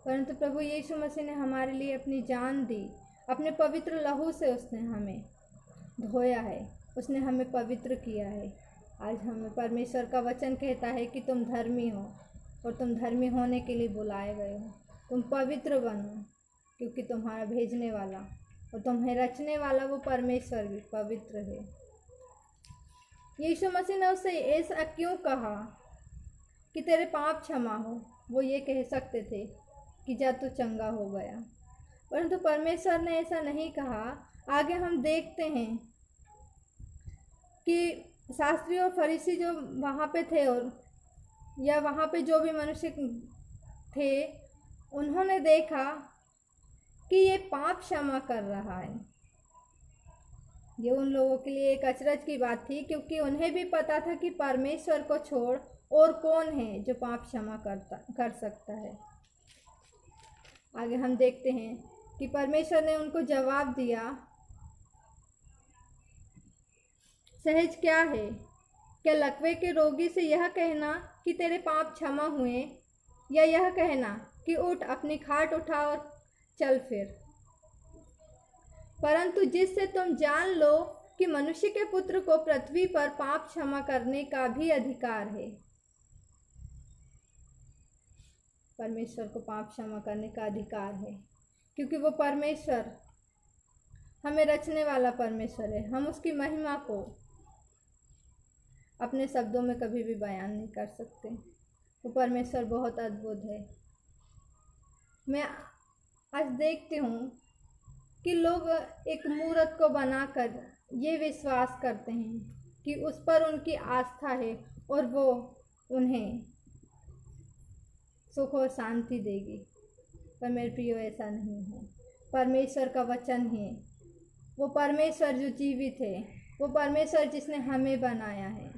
परंतु प्रभु यीशु मसीह ने हमारे लिए अपनी जान दी। अपने पवित्र लहू से उसने हमें धोया है, उसने हमें पवित्र किया है। आज हमें परमेश्वर का वचन कहता है कि तुम धर्मी हो और तुम धर्मी होने के लिए बुलाए गए हो। तुम पवित्र बनो, क्योंकि तुम्हारा भेजने वाला और तुम्हें रचने वाला वो परमेश्वर भी पवित्र है। यीशु मसीह ने उससे ऐसा क्यों कहा कि तेरे पाप क्षमा हो? वो ये कह सकते थे कि जा तू चंगा हो गया, परंतु परमेश्वर ने ऐसा नहीं कहा। आगे हम देखते हैं कि शास्त्री और फरीसी जो वहाँ पे थे और या वहाँ पे जो भी मनुष्य थे, उन्होंने देखा कि ये पाप क्षमा कर रहा है। ये उन लोगों के लिए एक अचरज की बात थी, क्योंकि उन्हें भी पता था कि परमेश्वर को छोड़ और कौन है जो पाप क्षमा कर सकता है। आगे हम देखते हैं कि परमेश्वर ने उनको जवाब दिया, सहज क्या है? क्या लकवे के रोगी से यह कहना कि तेरे पाप क्षमा हुए, या यह कहना कि उठ अपनी खाट उठा और चल फिर? परंतु जिससे तुम जान लो कि मनुष्य के पुत्र को पृथ्वी पर पाप क्षमा करने का भी अधिकार है। परमेश्वर को पाप क्षमा करने का अधिकार है, क्योंकि वो परमेश्वर हमें रचने वाला परमेश्वर है। हम उसकी महिमा को अपने शब्दों में कभी भी बयान नहीं कर सकते। वो परमेश्वर बहुत अद्भुत है। मैं आज देखती हूँ कि लोग एक मूर्त को बनाकर ये विश्वास करते हैं कि उस पर उनकी आस्था है और वो उन्हें सुख और शांति देगी। पर मेरे प्रियो, ऐसा नहीं है। परमेश्वर का वचन है, वो परमेश्वर जो जीवित है, वो परमेश्वर जिसने हमें बनाया है।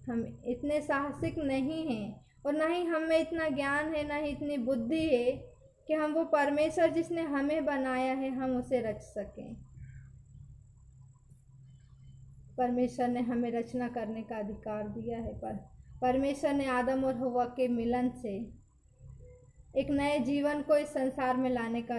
हम इतने साहसिक नहीं हैं और ना ही हमें इतना ज्ञान है, ना ही इतनी बुद्धि है कि हम वो परमेश्वर जिसने हमें बनाया है हम उसे रच सकें। परमेश्वर ने हमें रचना करने का अधिकार दिया है। पर परमेश्वर ने आदम और हव्वा के मिलन से एक नए जीवन को इस संसार में लाने का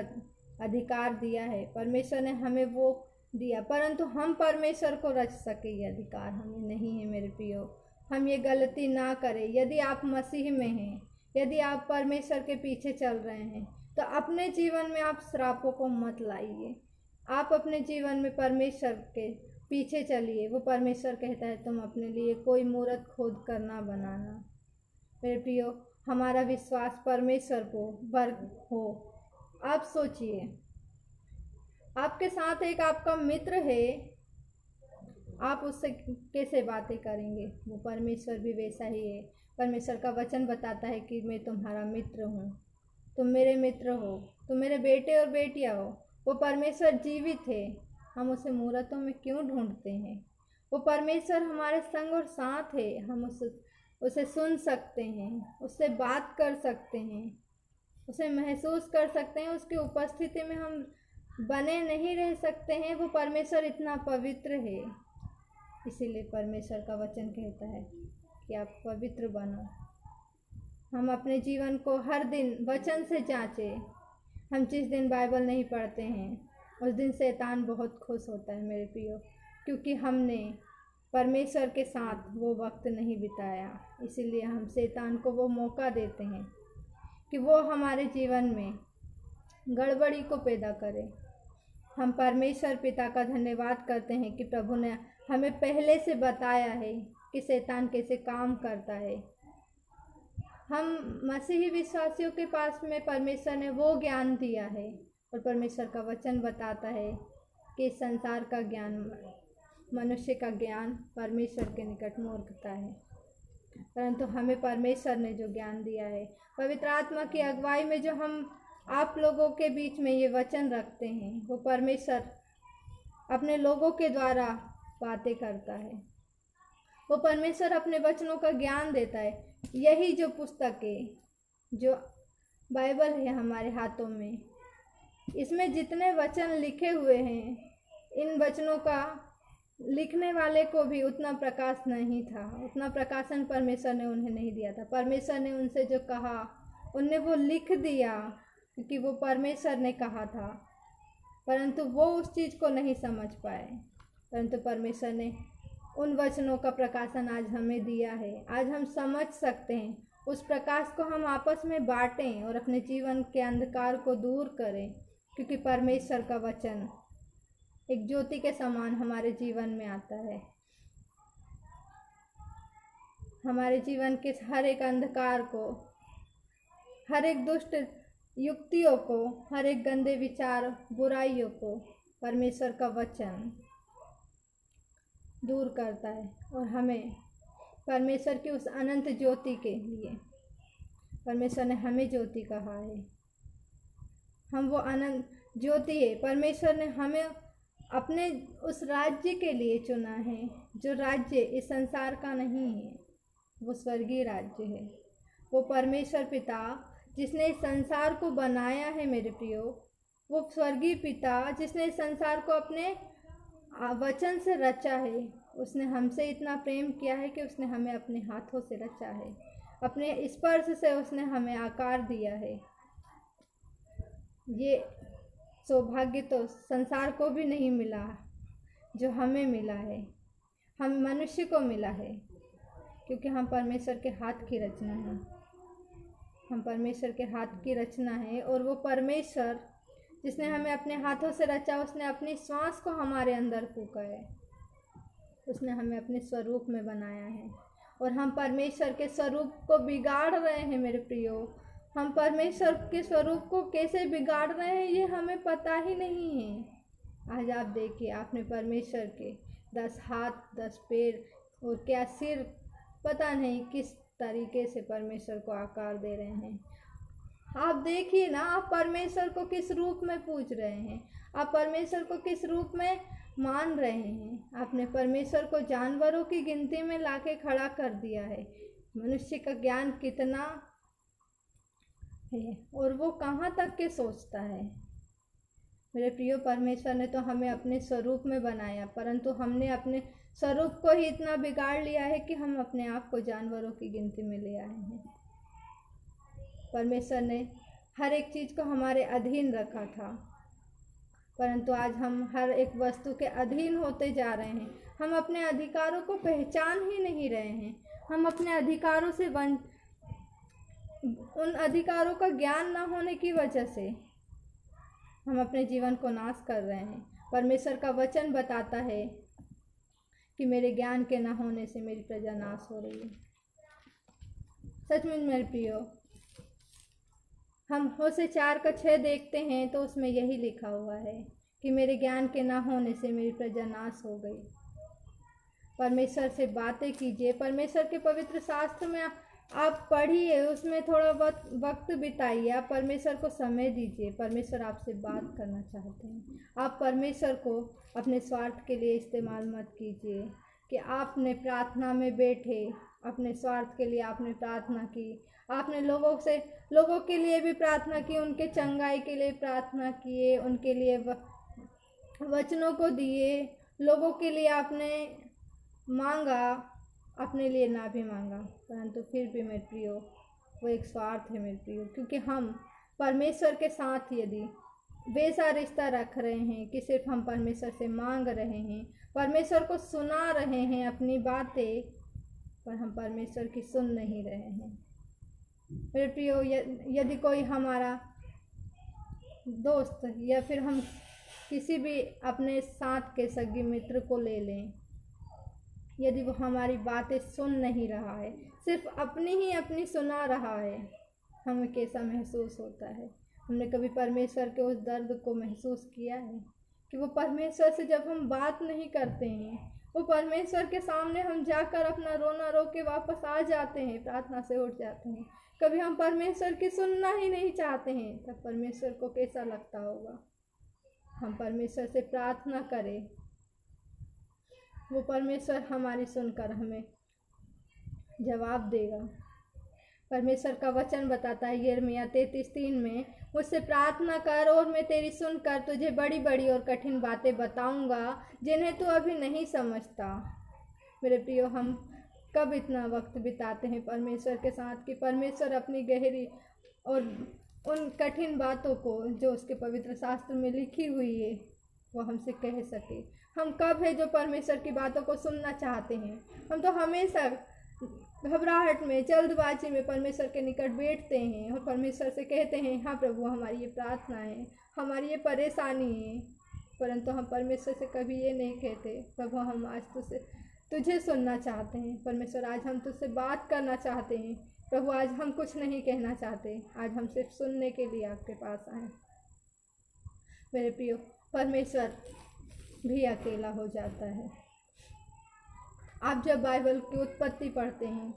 अधिकार दिया है। परमेश्वर ने हमें वो दिया, परंतु हम परमेश्वर को रच सके ये अधिकार हमें नहीं है। मेरे प्रियो, हम ये गलती ना करें। यदि आप मसीह में हैं, यदि आप परमेश्वर के पीछे चल रहे हैं, तो अपने जीवन में आप श्रापों को मत लाइए। आप अपने जीवन में परमेश्वर के पीछे चलिए। वो परमेश्वर कहता है तुम अपने लिए कोई मूर्त खोद कर ना बनाना। मेरे प्रियो, हमारा विश्वास परमेश्वर को वर्ग हो। आप सोचिए, आपके साथ एक आपका मित्र है, आप उससे कैसे बातें करेंगे? वो परमेश्वर भी वैसा ही है। परमेश्वर का वचन बताता है कि मैं तुम्हारा मित्र हूँ, तुम मेरे मित्र हो, तुम मेरे बेटे और बेटियाँ हो। वो परमेश्वर जीवित है। हम उसे मूर्तों में क्यों ढूंढते हैं? वो परमेश्वर हमारे संग और साथ है। हम उसे सुन सकते हैं, उससे बात कर सकते हैं, उसे महसूस कर सकते हैं। उसकी उपस्थिति में हम बने नहीं रह सकते हैं। वो परमेश्वर इतना पवित्र है। इसीलिए परमेश्वर का वचन कहता है कि आप पवित्र बनो। हम अपने जीवन को हर दिन वचन से जांचें। हम जिस दिन बाइबल नहीं पढ़ते हैं उस दिन शैतान बहुत खुश होता है मेरे प्रियो, क्योंकि हमने परमेश्वर के साथ वो वक्त नहीं बिताया। इसीलिए हम शैतान को वो मौका देते हैं कि वो हमारे जीवन में गड़बड़ी को पैदा करे। हम परमेश्वर पिता का धन्यवाद करते हैं कि प्रभु ने हमें पहले से बताया है कि शैतान कैसे काम करता है। हम मसीही विश्वासियों के पास में परमेश्वर ने वो ज्ञान दिया है, और परमेश्वर का वचन बताता है कि संसार का ज्ञान, मनुष्य का ज्ञान परमेश्वर के निकट मूर्खता है। परंतु हमें परमेश्वर ने जो ज्ञान दिया है, पवित्र आत्मा की अगुवाई में जो हम आप लोगों के बीच में ये वचन रखते हैं, वो परमेश्वर अपने लोगों के द्वारा बातें करता है। वो परमेश्वर अपने वचनों का ज्ञान देता है। यही जो पुस्तक है, जो बाइबल है हमारे हाथों में, इसमें जितने वचन लिखे हुए हैं, इन वचनों का लिखने वाले को भी उतना प्रकाश नहीं था, उतना प्रकाशन परमेश्वर ने उन्हें नहीं दिया था। परमेश्वर ने उनसे जो कहा उन्हें वो लिख दिया, क्योंकि वो परमेश्वर ने कहा था, परंतु वो उस चीज़ को नहीं समझ पाए। परंतु परमेश्वर ने उन वचनों का प्रकाशन आज हमें दिया है। आज हम समझ सकते हैं। उस प्रकाश को हम आपस में बांटें और अपने जीवन के अंधकार को दूर करें, क्योंकि परमेश्वर का वचन एक ज्योति के समान हमारे जीवन में आता है। हमारे जीवन के हर एक अंधकार को, हर एक दुष्ट युक्तियों को, हर एक गंदे विचार, बुराइयों को परमेश्वर का वचन दूर करता है। और हमें परमेश्वर की उस अनंत ज्योति के लिए, परमेश्वर ने हमें ज्योति कहा है, हम वो अनंत ज्योति है। परमेश्वर ने हमें अपने उस राज्य के लिए चुना है, जो राज्य इस संसार का नहीं है, वो स्वर्गीय राज्य है। वो परमेश्वर पिता जिसने इस संसार को बनाया है मेरे प्रियो, वो स्वर्गीय पिता जिसने इस संसार को अपने वचन से रचा है, उसने हमसे इतना प्रेम किया है कि उसने हमें अपने हाथों से रचा है, अपने स्पर्श से उसने हमें आकार दिया है। ये सौभाग्य तो संसार को भी नहीं मिला जो हमें मिला है, हम मनुष्य को मिला है, क्योंकि हम परमेश्वर के हाथ की रचना है। हम परमेश्वर के हाथ की रचना है, और वो परमेश्वर जिसने हमें अपने हाथों से रचा, उसने अपनी श्वास को हमारे अंदर फूंका है, उसने हमें अपने स्वरूप में बनाया है। और हम परमेश्वर के स्वरूप को बिगाड़ रहे हैं मेरे प्रियो। हम परमेश्वर के स्वरूप को कैसे बिगाड़ रहे हैं ये हमें पता ही नहीं है। आज आप देखिए, आपने परमेश्वर के 10 हाथ 10 पैर और क्या सिर, पता नहीं किस तरीके से परमेश्वर को आकार दे रहे हैं। आप देखिए ना, आप परमेश्वर को किस रूप में पूज रहे हैं, आप परमेश्वर को किस रूप में मान रहे हैं। आपने परमेश्वर को जानवरों की गिनती में लाके खड़ा कर दिया है। मनुष्य का ज्ञान कितना है और वो कहाँ तक के सोचता है। मेरे प्रियो, परमेश्वर ने तो हमें अपने स्वरूप में बनाया, परंतु हमने अपने स्वरूप को ही इतना बिगाड़ लिया है कि हम अपने आप को जानवरों की गिनती में ले आए हैं। परमेश्वर ने हर एक चीज़ को हमारे अधीन रखा था, परंतु आज हम हर एक वस्तु के अधीन होते जा रहे हैं। हम अपने अधिकारों को पहचान ही नहीं रहे हैं। हम अपने अधिकारों से उन अधिकारों का ज्ञान ना होने की वजह से हम अपने जीवन को नाश कर रहे हैं। परमेश्वर का वचन बताता है कि मेरे ज्ञान के ना होने से मेरी प्रजा नाश हो रही है। सच में मेरे प्रियो, हम होशे 4:6 देखते हैं तो उसमें यही लिखा हुआ है कि मेरे ज्ञान के ना होने से मेरी प्रजा नाश हो गई। परमेश्वर से बातें कीजिए, परमेश्वर के पवित्र शास्त्र में आप पढ़िए, उसमें थोड़ा वक्त बिताइए, आप परमेश्वर को समय दीजिए। परमेश्वर आपसे बात करना चाहते हैं। आप परमेश्वर को अपने स्वार्थ के लिए इस्तेमाल मत कीजिए कि आपने प्रार्थना में बैठे, अपने स्वार्थ के लिए आपने प्रार्थना की, आपने लोगों के लिए भी प्रार्थना की, उनके चंगाई के लिए प्रार्थना किए, उनके लिए वचनों को दिए, लोगों के लिए आपने मांगा, अपने लिए ना भी मांगा, परंतु फिर भी मेरे प्रियो वो एक स्वार्थ है मेरे प्रियो। क्योंकि हम परमेश्वर के साथ यदि वैसा रिश्ता रख रहे हैं कि सिर्फ हम परमेश्वर से मांग रहे हैं, परमेश्वर को सुना रहे हैं अपनी बातें, पर हम परमेश्वर की सुन नहीं रहे हैं मेरे प्रियो। यदि कोई हमारा दोस्त या फिर हम किसी भी अपने साथ के सगे मित्र को ले लें, यदि वो हमारी बातें सुन नहीं रहा है, सिर्फ अपनी सुना रहा है, हमें कैसा महसूस होता है। हमने कभी परमेश्वर के उस दर्द को महसूस किया है कि वो परमेश्वर से जब हम बात नहीं करते हैं, वो परमेश्वर के सामने हम जाकर अपना रोना रो के वापस आ जाते हैं, प्रार्थना से उठ जाते हैं। कभी हम परमेश्वर की सुनना ही नहीं चाहते हैं, तब परमेश्वर को कैसा लगता होगा। हम परमेश्वर से प्रार्थना करें, वो परमेश्वर हमारी सुनकर हमें जवाब देगा। परमेश्वर का वचन बताता है यिर्मयाह 33:3 में, मुझसे प्रार्थना कर और मैं तेरी सुनकर तुझे बड़ी बड़ी और कठिन बातें बताऊंगा जिन्हें तू अभी नहीं समझता। मेरे प्रियो, हम कब इतना वक्त बिताते हैं परमेश्वर के साथ कि परमेश्वर अपनी गहरी और उन कठिन बातों को जो उसके पवित्र शास्त्र में लिखी हुई है वो हमसे कह सके। हम कब है जो परमेश्वर की बातों को सुनना चाहते हैं। हम तो हमेशा घबराहट में, जल्दबाजी में परमेश्वर के निकट बैठते हैं और परमेश्वर से कहते हैं, हाँ प्रभु, हमारी ये प्रार्थना है, हमारी ये परेशानी है, परंतु हम परमेश्वर से कभी ये नहीं कहते, प्रभु हम आज तुझे सुनना चाहते हैं। परमेश्वर, आज हम तुझसे बात करना चाहते हैं। प्रभु, आज हम कुछ नहीं कहना चाहते, आज हम सिर्फ सुनने के लिए आपके पास आए। मेरे प्रियो, परमेश्वर भी अकेला हो जाता है। आप जब बाइबल की उत्पत्ति पढ़ते हैं,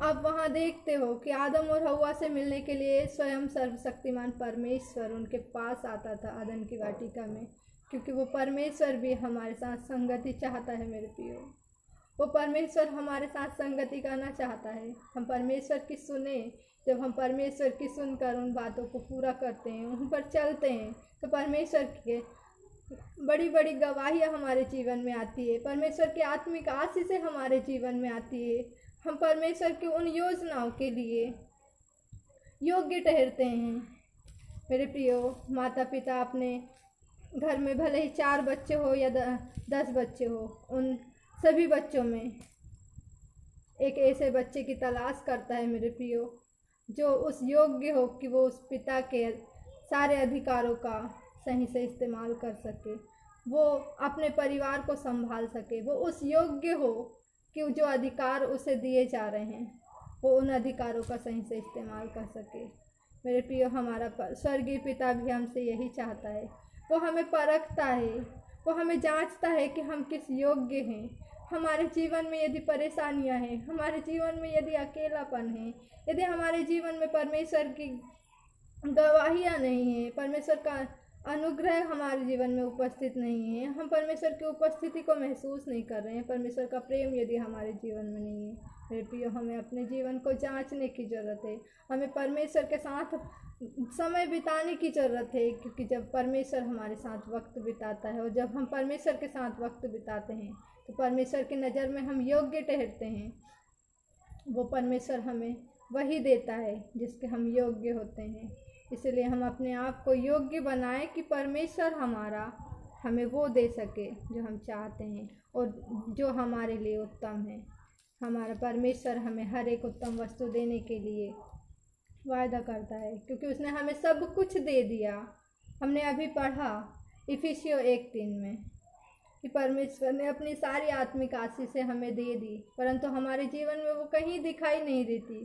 आप वहाँ देखते हो कि आदम और हव्वा से मिलने के लिए स्वयं सर्वशक्तिमान परमेश्वर उनके पास आता था अदन की वाटिका में, क्योंकि वो परमेश्वर भी हमारे साथ संगति चाहता है। मेरे प्रियो, वो परमेश्वर हमारे साथ संगति करना चाहता है। हम परमेश्वर की सुने, जब हम परमेश्वर की सुनकर उन बातों को पूरा करते हैं, उन पर चलते हैं, तो परमेश्वर के बड़ी बड़ी गवाहियाँ हमारे जीवन में आती है, परमेश्वर की आत्मिक आशीषें हमारे जीवन में आती है। हम परमेश्वर की उन योजनाओं के लिए योग्य ठहरते हैं। मेरे प्रियो, माता पिता अपने घर में भले ही 4 बच्चे हो या 10 बच्चे हो, उन सभी बच्चों में एक ऐसे बच्चे की तलाश करता है मेरे प्रियो, जो उस योग्य हो कि वो उस पिता के सारे अधिकारों का सही से इस्तेमाल कर सके, वो अपने परिवार को संभाल सके, वो उस योग्य हो कि जो अधिकार उसे दिए जा रहे हैं वो उन अधिकारों का सही से इस्तेमाल कर सके। मेरे प्रियो, हमारा स्वर्गीय पिता भी हमसे यही चाहता है। वो हमें परखता है, वो हमें जांचता है कि हम किस योग्य हैं। हमारे जीवन में यदि परेशानियां हैं, हमारे जीवन में यदि अकेलापन है, यदि हमारे जीवन में परमेश्वर की गवाहियाँ नहीं है, परमेश्वर का अनुग्रह हमारे जीवन में उपस्थित नहीं है, हम परमेश्वर की उपस्थिति को महसूस नहीं कर रहे हैं, परमेश्वर का प्रेम यदि हमारे जीवन में नहीं है, मेरे प्रियो, हमें अपने जीवन को जांचने की ज़रूरत है। हमें परमेश्वर के साथ समय बिताने की ज़रूरत है, क्योंकि जब परमेश्वर हमारे साथ वक्त बिताता है और जब हम परमेश्वर के साथ वक्त बिताते हैं तो परमेश्वर की नज़र में हम योग्य ठहरते हैं। वो परमेश्वर हमें वही देता है जिसके हम योग्य होते हैं। इसलिए हम अपने आप को योग्य बनाएं कि परमेश्वर हमें वो दे सके जो हम चाहते हैं और जो हमारे लिए उत्तम है। हमारा परमेश्वर हमें हर एक उत्तम वस्तु देने के लिए वायदा करता है, क्योंकि उसने हमें सब कुछ दे दिया। हमने अभी पढ़ा इफिसियों 1:3 में कि परमेश्वर ने अपनी सारी आत्मिक आशीषें हमें दे दी, परंतु हमारे जीवन में वो कहीं दिखाई नहीं देती।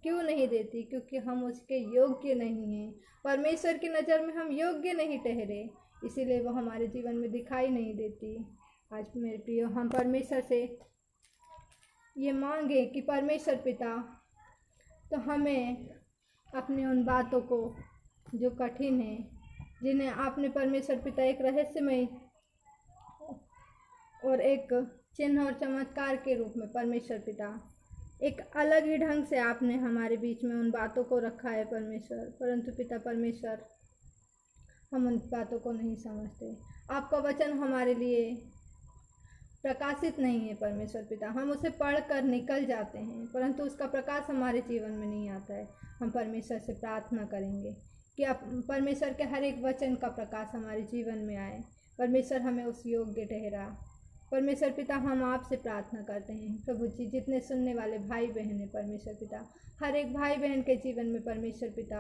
क्यों नहीं देती? क्योंकि हम उसके योग्य नहीं हैं। परमेश्वर की नज़र में हम योग्य नहीं ठहरे, इसीलिए वो हमारे जीवन में दिखाई नहीं देती। आज मेरे प्रियो, हम परमेश्वर से ये मांगे कि परमेश्वर पिता तो हमें अपनी उन बातों को जो कठिन है, जिन्हें आपने परमेश्वर पिता एक रहस्यमय और एक चिन्ह और चमत्कार के रूप में परमेश्वर पिता एक अलग ही ढंग से आपने हमारे बीच में उन बातों को रखा है परमेश्वर, परंतु पिता परमेश्वर हम उन बातों को नहीं समझते। आपका वचन हमारे लिए प्रकाशित नहीं है परमेश्वर पिता, हम उसे पढ़कर निकल जाते हैं, परंतु उसका प्रकाश हमारे जीवन में नहीं आता है। हम परमेश्वर से प्रार्थना करेंगे कि आप परमेश्वर के हर एक वचन का प्रकाश हमारे जीवन में आए। परमेश्वर हमें उस योग्य ठहरा। परमेश्वर पिता, हम आपसे प्रार्थना करते हैं प्रभु जी, जितने सुनने वाले भाई बहन हैं परमेश्वर पिता, हर एक भाई बहन के जीवन में परमेश्वर पिता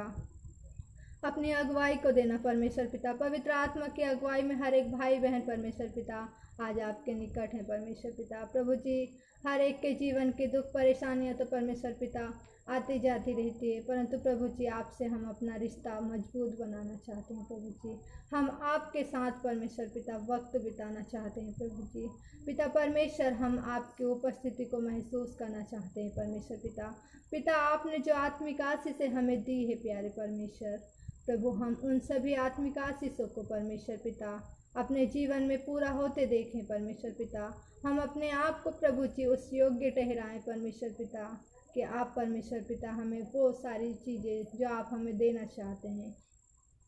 अपनी अगुवाई को देना परमेश्वर पिता, पवित्र आत्मा की अगुवाई में हर एक भाई बहन परमेश्वर पिता आज आपके निकट हैं परमेश्वर पिता। प्रभु जी, हर एक के जीवन की दुख परेशानियां तो परमेश्वर पिता आती जाती रहती है, परंतु प्रभु जी आपसे हम अपना रिश्ता मजबूत बनाना चाहते हैं प्रभु जी। हम आपके साथ परमेश्वर पिता वक्त बिताना चाहते हैं प्रभु जी। पिता परमेश्वर, हम आपकी उपस्थिति को महसूस करना चाहते हैं परमेश्वर पिता। पिता, आपने जो आत्मिक आशीषें हमें दी है प्यारे परमेश्वर प्रभु, हम उन सभी आत्मिक आशीषों को परमेश्वर पिता अपने जीवन में पूरा होते देखें परमेश्वर पिता। हम अपने आप को प्रभु जी उस योग्य ठहराएं परमेश्वर पिता कि आप परमेश्वर पिता हमें वो सारी चीज़ें जो आप हमें देना चाहते हैं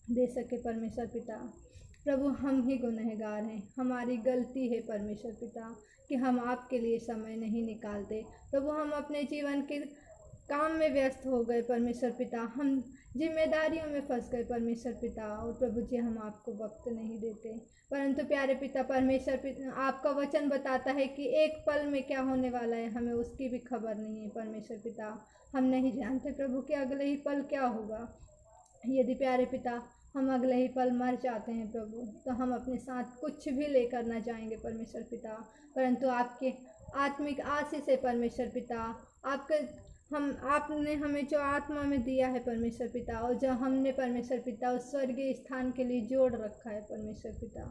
दे सके परमेश्वर पिता। प्रभु, हम ही गुनहगार हैं, हमारी गलती है परमेश्वर पिता कि हम आपके लिए समय नहीं निकालते। प्रभु, हम अपने जीवन के काम में व्यस्त हो गए परमेश्वर पिता, हम जिम्मेदारियों में फंस गए परमेश्वर पिता, और प्रभु जी हम आपको वक्त नहीं देते। परंतु प्यारे पिता परमेश्वर पिता, आपका वचन बताता है कि एक पल में क्या होने वाला है हमें उसकी भी खबर नहीं है परमेश्वर पिता। हम नहीं जानते प्रभु कि अगले ही पल क्या होगा। यदि प्यारे पिता हम अगले ही पल मर जाते हैं प्रभु, तो हम अपने साथ कुछ भी लेकर ना जाएंगे परमेश्वर पिता, परंतु आपके आत्मिक आशीष है परमेश्वर पिता। आपने हमें जो आत्मा में दिया है परमेश्वर पिता, और जो हमने परमेश्वर पिता उस स्वर्गीय स्थान के लिए जोड़ रखा है परमेश्वर पिता,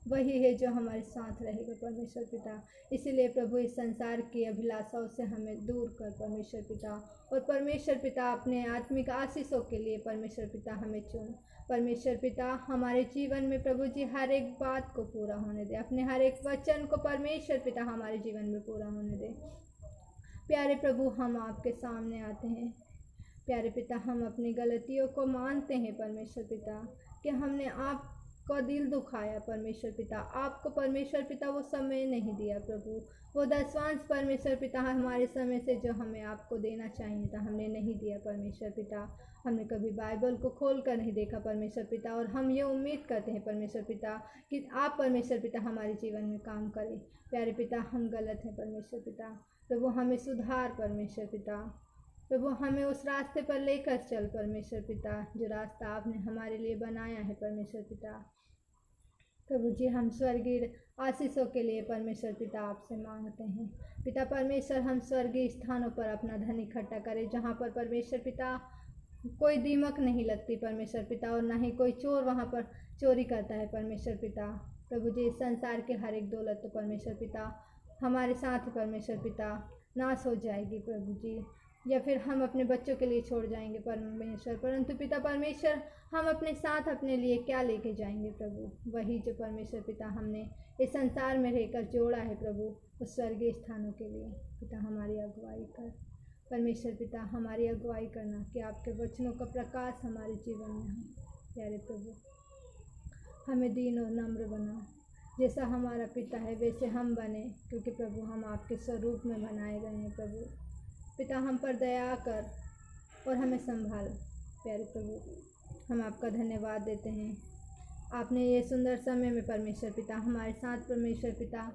वही है जो हमारे साथ रहेगा परमेश्वर पिता। इसीलिए प्रभु, इस संसार की अभिलाषाओं से हमें दूर कर परमेश्वर पिता, और परमेश्वर पिता अपने आत्मिक आशीषों के लिए परमेश्वर पिता हमें चुन परमेश्वर पिता। हमारे जीवन में प्रभु जी हर एक बात को पूरा होने दे, अपने हर एक वचन को परमेश्वर पिता हमारे जीवन में पूरा होने दे। प्यारे प्रभु, हम आपके सामने आते हैं प्यारे पिता, हम अपनी गलतियों को मानते हैं परमेश्वर पिता कि हमने का दिल दुखाया परमेश्वर पिता, आपको परमेश्वर पिता वो समय नहीं दिया प्रभु, वो दशवांश परमेश्वर पिता हमारे समय से जो हमें आपको देना चाहिए था हमने नहीं दिया परमेश्वर पिता। हमने कभी बाइबल को खोल कर नहीं देखा परमेश्वर पिता, और हम ये उम्मीद करते हैं परमेश्वर पिता कि आप परमेश्वर पिता हमारे जीवन में काम करें। प्यारे पिता, हम गलत हैं परमेश्वर पिता, प्रभु हमें सुधार परमेश्वर पिता, प्रभु हमें उस रास्ते पर लेकर चल परमेश्वर पिता, जो रास्ता आपने हमारे लिए बनाया है परमेश्वर पिता। प्रभु जी, हम स्वर्गीय आशीषों के लिए परमेश्वर पिता आपसे मांगते हैं। पिता परमेश्वर, हम स्वर्गीय स्थानों पर अपना धन इकट्ठा करें, जहाँ पर परमेश्वर पिता कोई दीमक नहीं लगती परमेश्वर पिता, और ना ही कोई चोर वहाँ पर चोरी करता है परमेश्वर पिता। प्रभु जी, संसार के हर एक दौलत तो परमेश्वर पिता हमारे साथ परमेश्वर पिता नाश हो जाएगी प्रभु जी, या फिर हम अपने बच्चों के लिए छोड़ जाएंगे परमेश्वर, परंतु पिता परमेश्वर हम अपने साथ अपने लिए क्या लेके जाएंगे प्रभु, वही जो परमेश्वर पिता हमने इस संसार में रहकर जोड़ा है प्रभु, उस स्वर्गीय स्थानों के लिए पिता हमारी अगुवाई कर परमेश्वर पिता, हमारी अगुवाई करना कि आपके वचनों का प्रकाश हमारे जीवन में हो। प्यारे प्रभु, हमें दीन और नम्र बना, जैसा हमारा पिता है वैसे हम बने, क्योंकि प्रभु हम आपके स्वरूप में बनाए गए हैं प्रभु। पिता, हम पर दया कर और हमें संभाल। प्यारे प्रभु, हम आपका धन्यवाद देते हैं, आपने ये सुंदर समय में परमेश्वर पिता हमारे साथ परमेश्वर पिता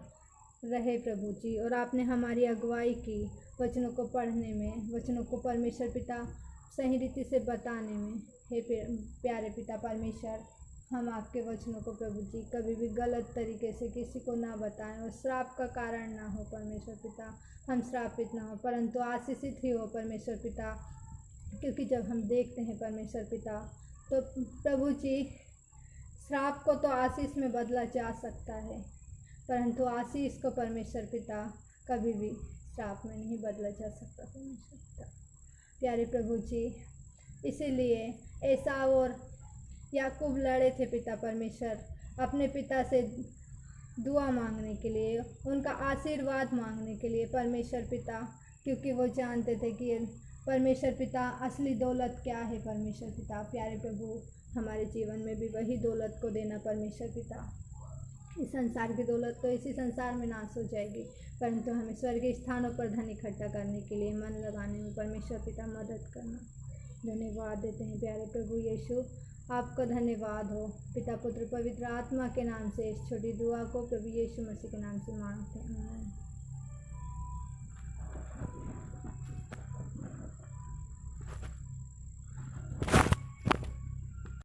रहे प्रभु जी, और आपने हमारी अगुवाई की वचनों को पढ़ने में, वचनों को परमेश्वर पिता सही रीति से बताने में। हे प्यारे पिता परमेश्वर, हम आपके वचनों को प्रभु जी कभी भी गलत तरीके से किसी को ना बताएं, और श्राप का कारण ना हो परमेश्वर पिता, हम श्रापित ना हो परंतु आशीषित ही हो परमेश्वर पिता, क्योंकि जब हम देखते हैं परमेश्वर पिता तो प्रभु जी श्राप को तो आशीष में बदला जा सकता है, परंतु आशीष को परमेश्वर पिता कभी भी श्राप में नहीं बदला जा सकता परमेश्वर पिता। प्यारे प्रभु जी, इसीलिए एसाव और याकूब लड़े थे पिता परमेश्वर अपने पिता से दुआ मांगने के लिए, उनका आशीर्वाद मांगने के लिए परमेश्वर पिता, क्योंकि वो जानते थे कि परमेश्वर पिता असली दौलत क्या है परमेश्वर पिता। प्यारे प्रभु, हमारे जीवन में भी वही दौलत को देना परमेश्वर पिता। इस संसार की दौलत तो इसी संसार में नाश हो जाएगी, परंतु हमें स्वर्गीय स्थानों पर धन इकट्ठा करने के लिए मन लगाने में परमेश्वर पिता मदद करना। धन्यवाद देते हैं प्यारे प्रभु यीशु, आपका धन्यवाद हो। पिता पुत्र पवित्र आत्मा के नाम से इस छोटी दुआ को प्रभु यीशु मसीह के नाम से मांगते हैं।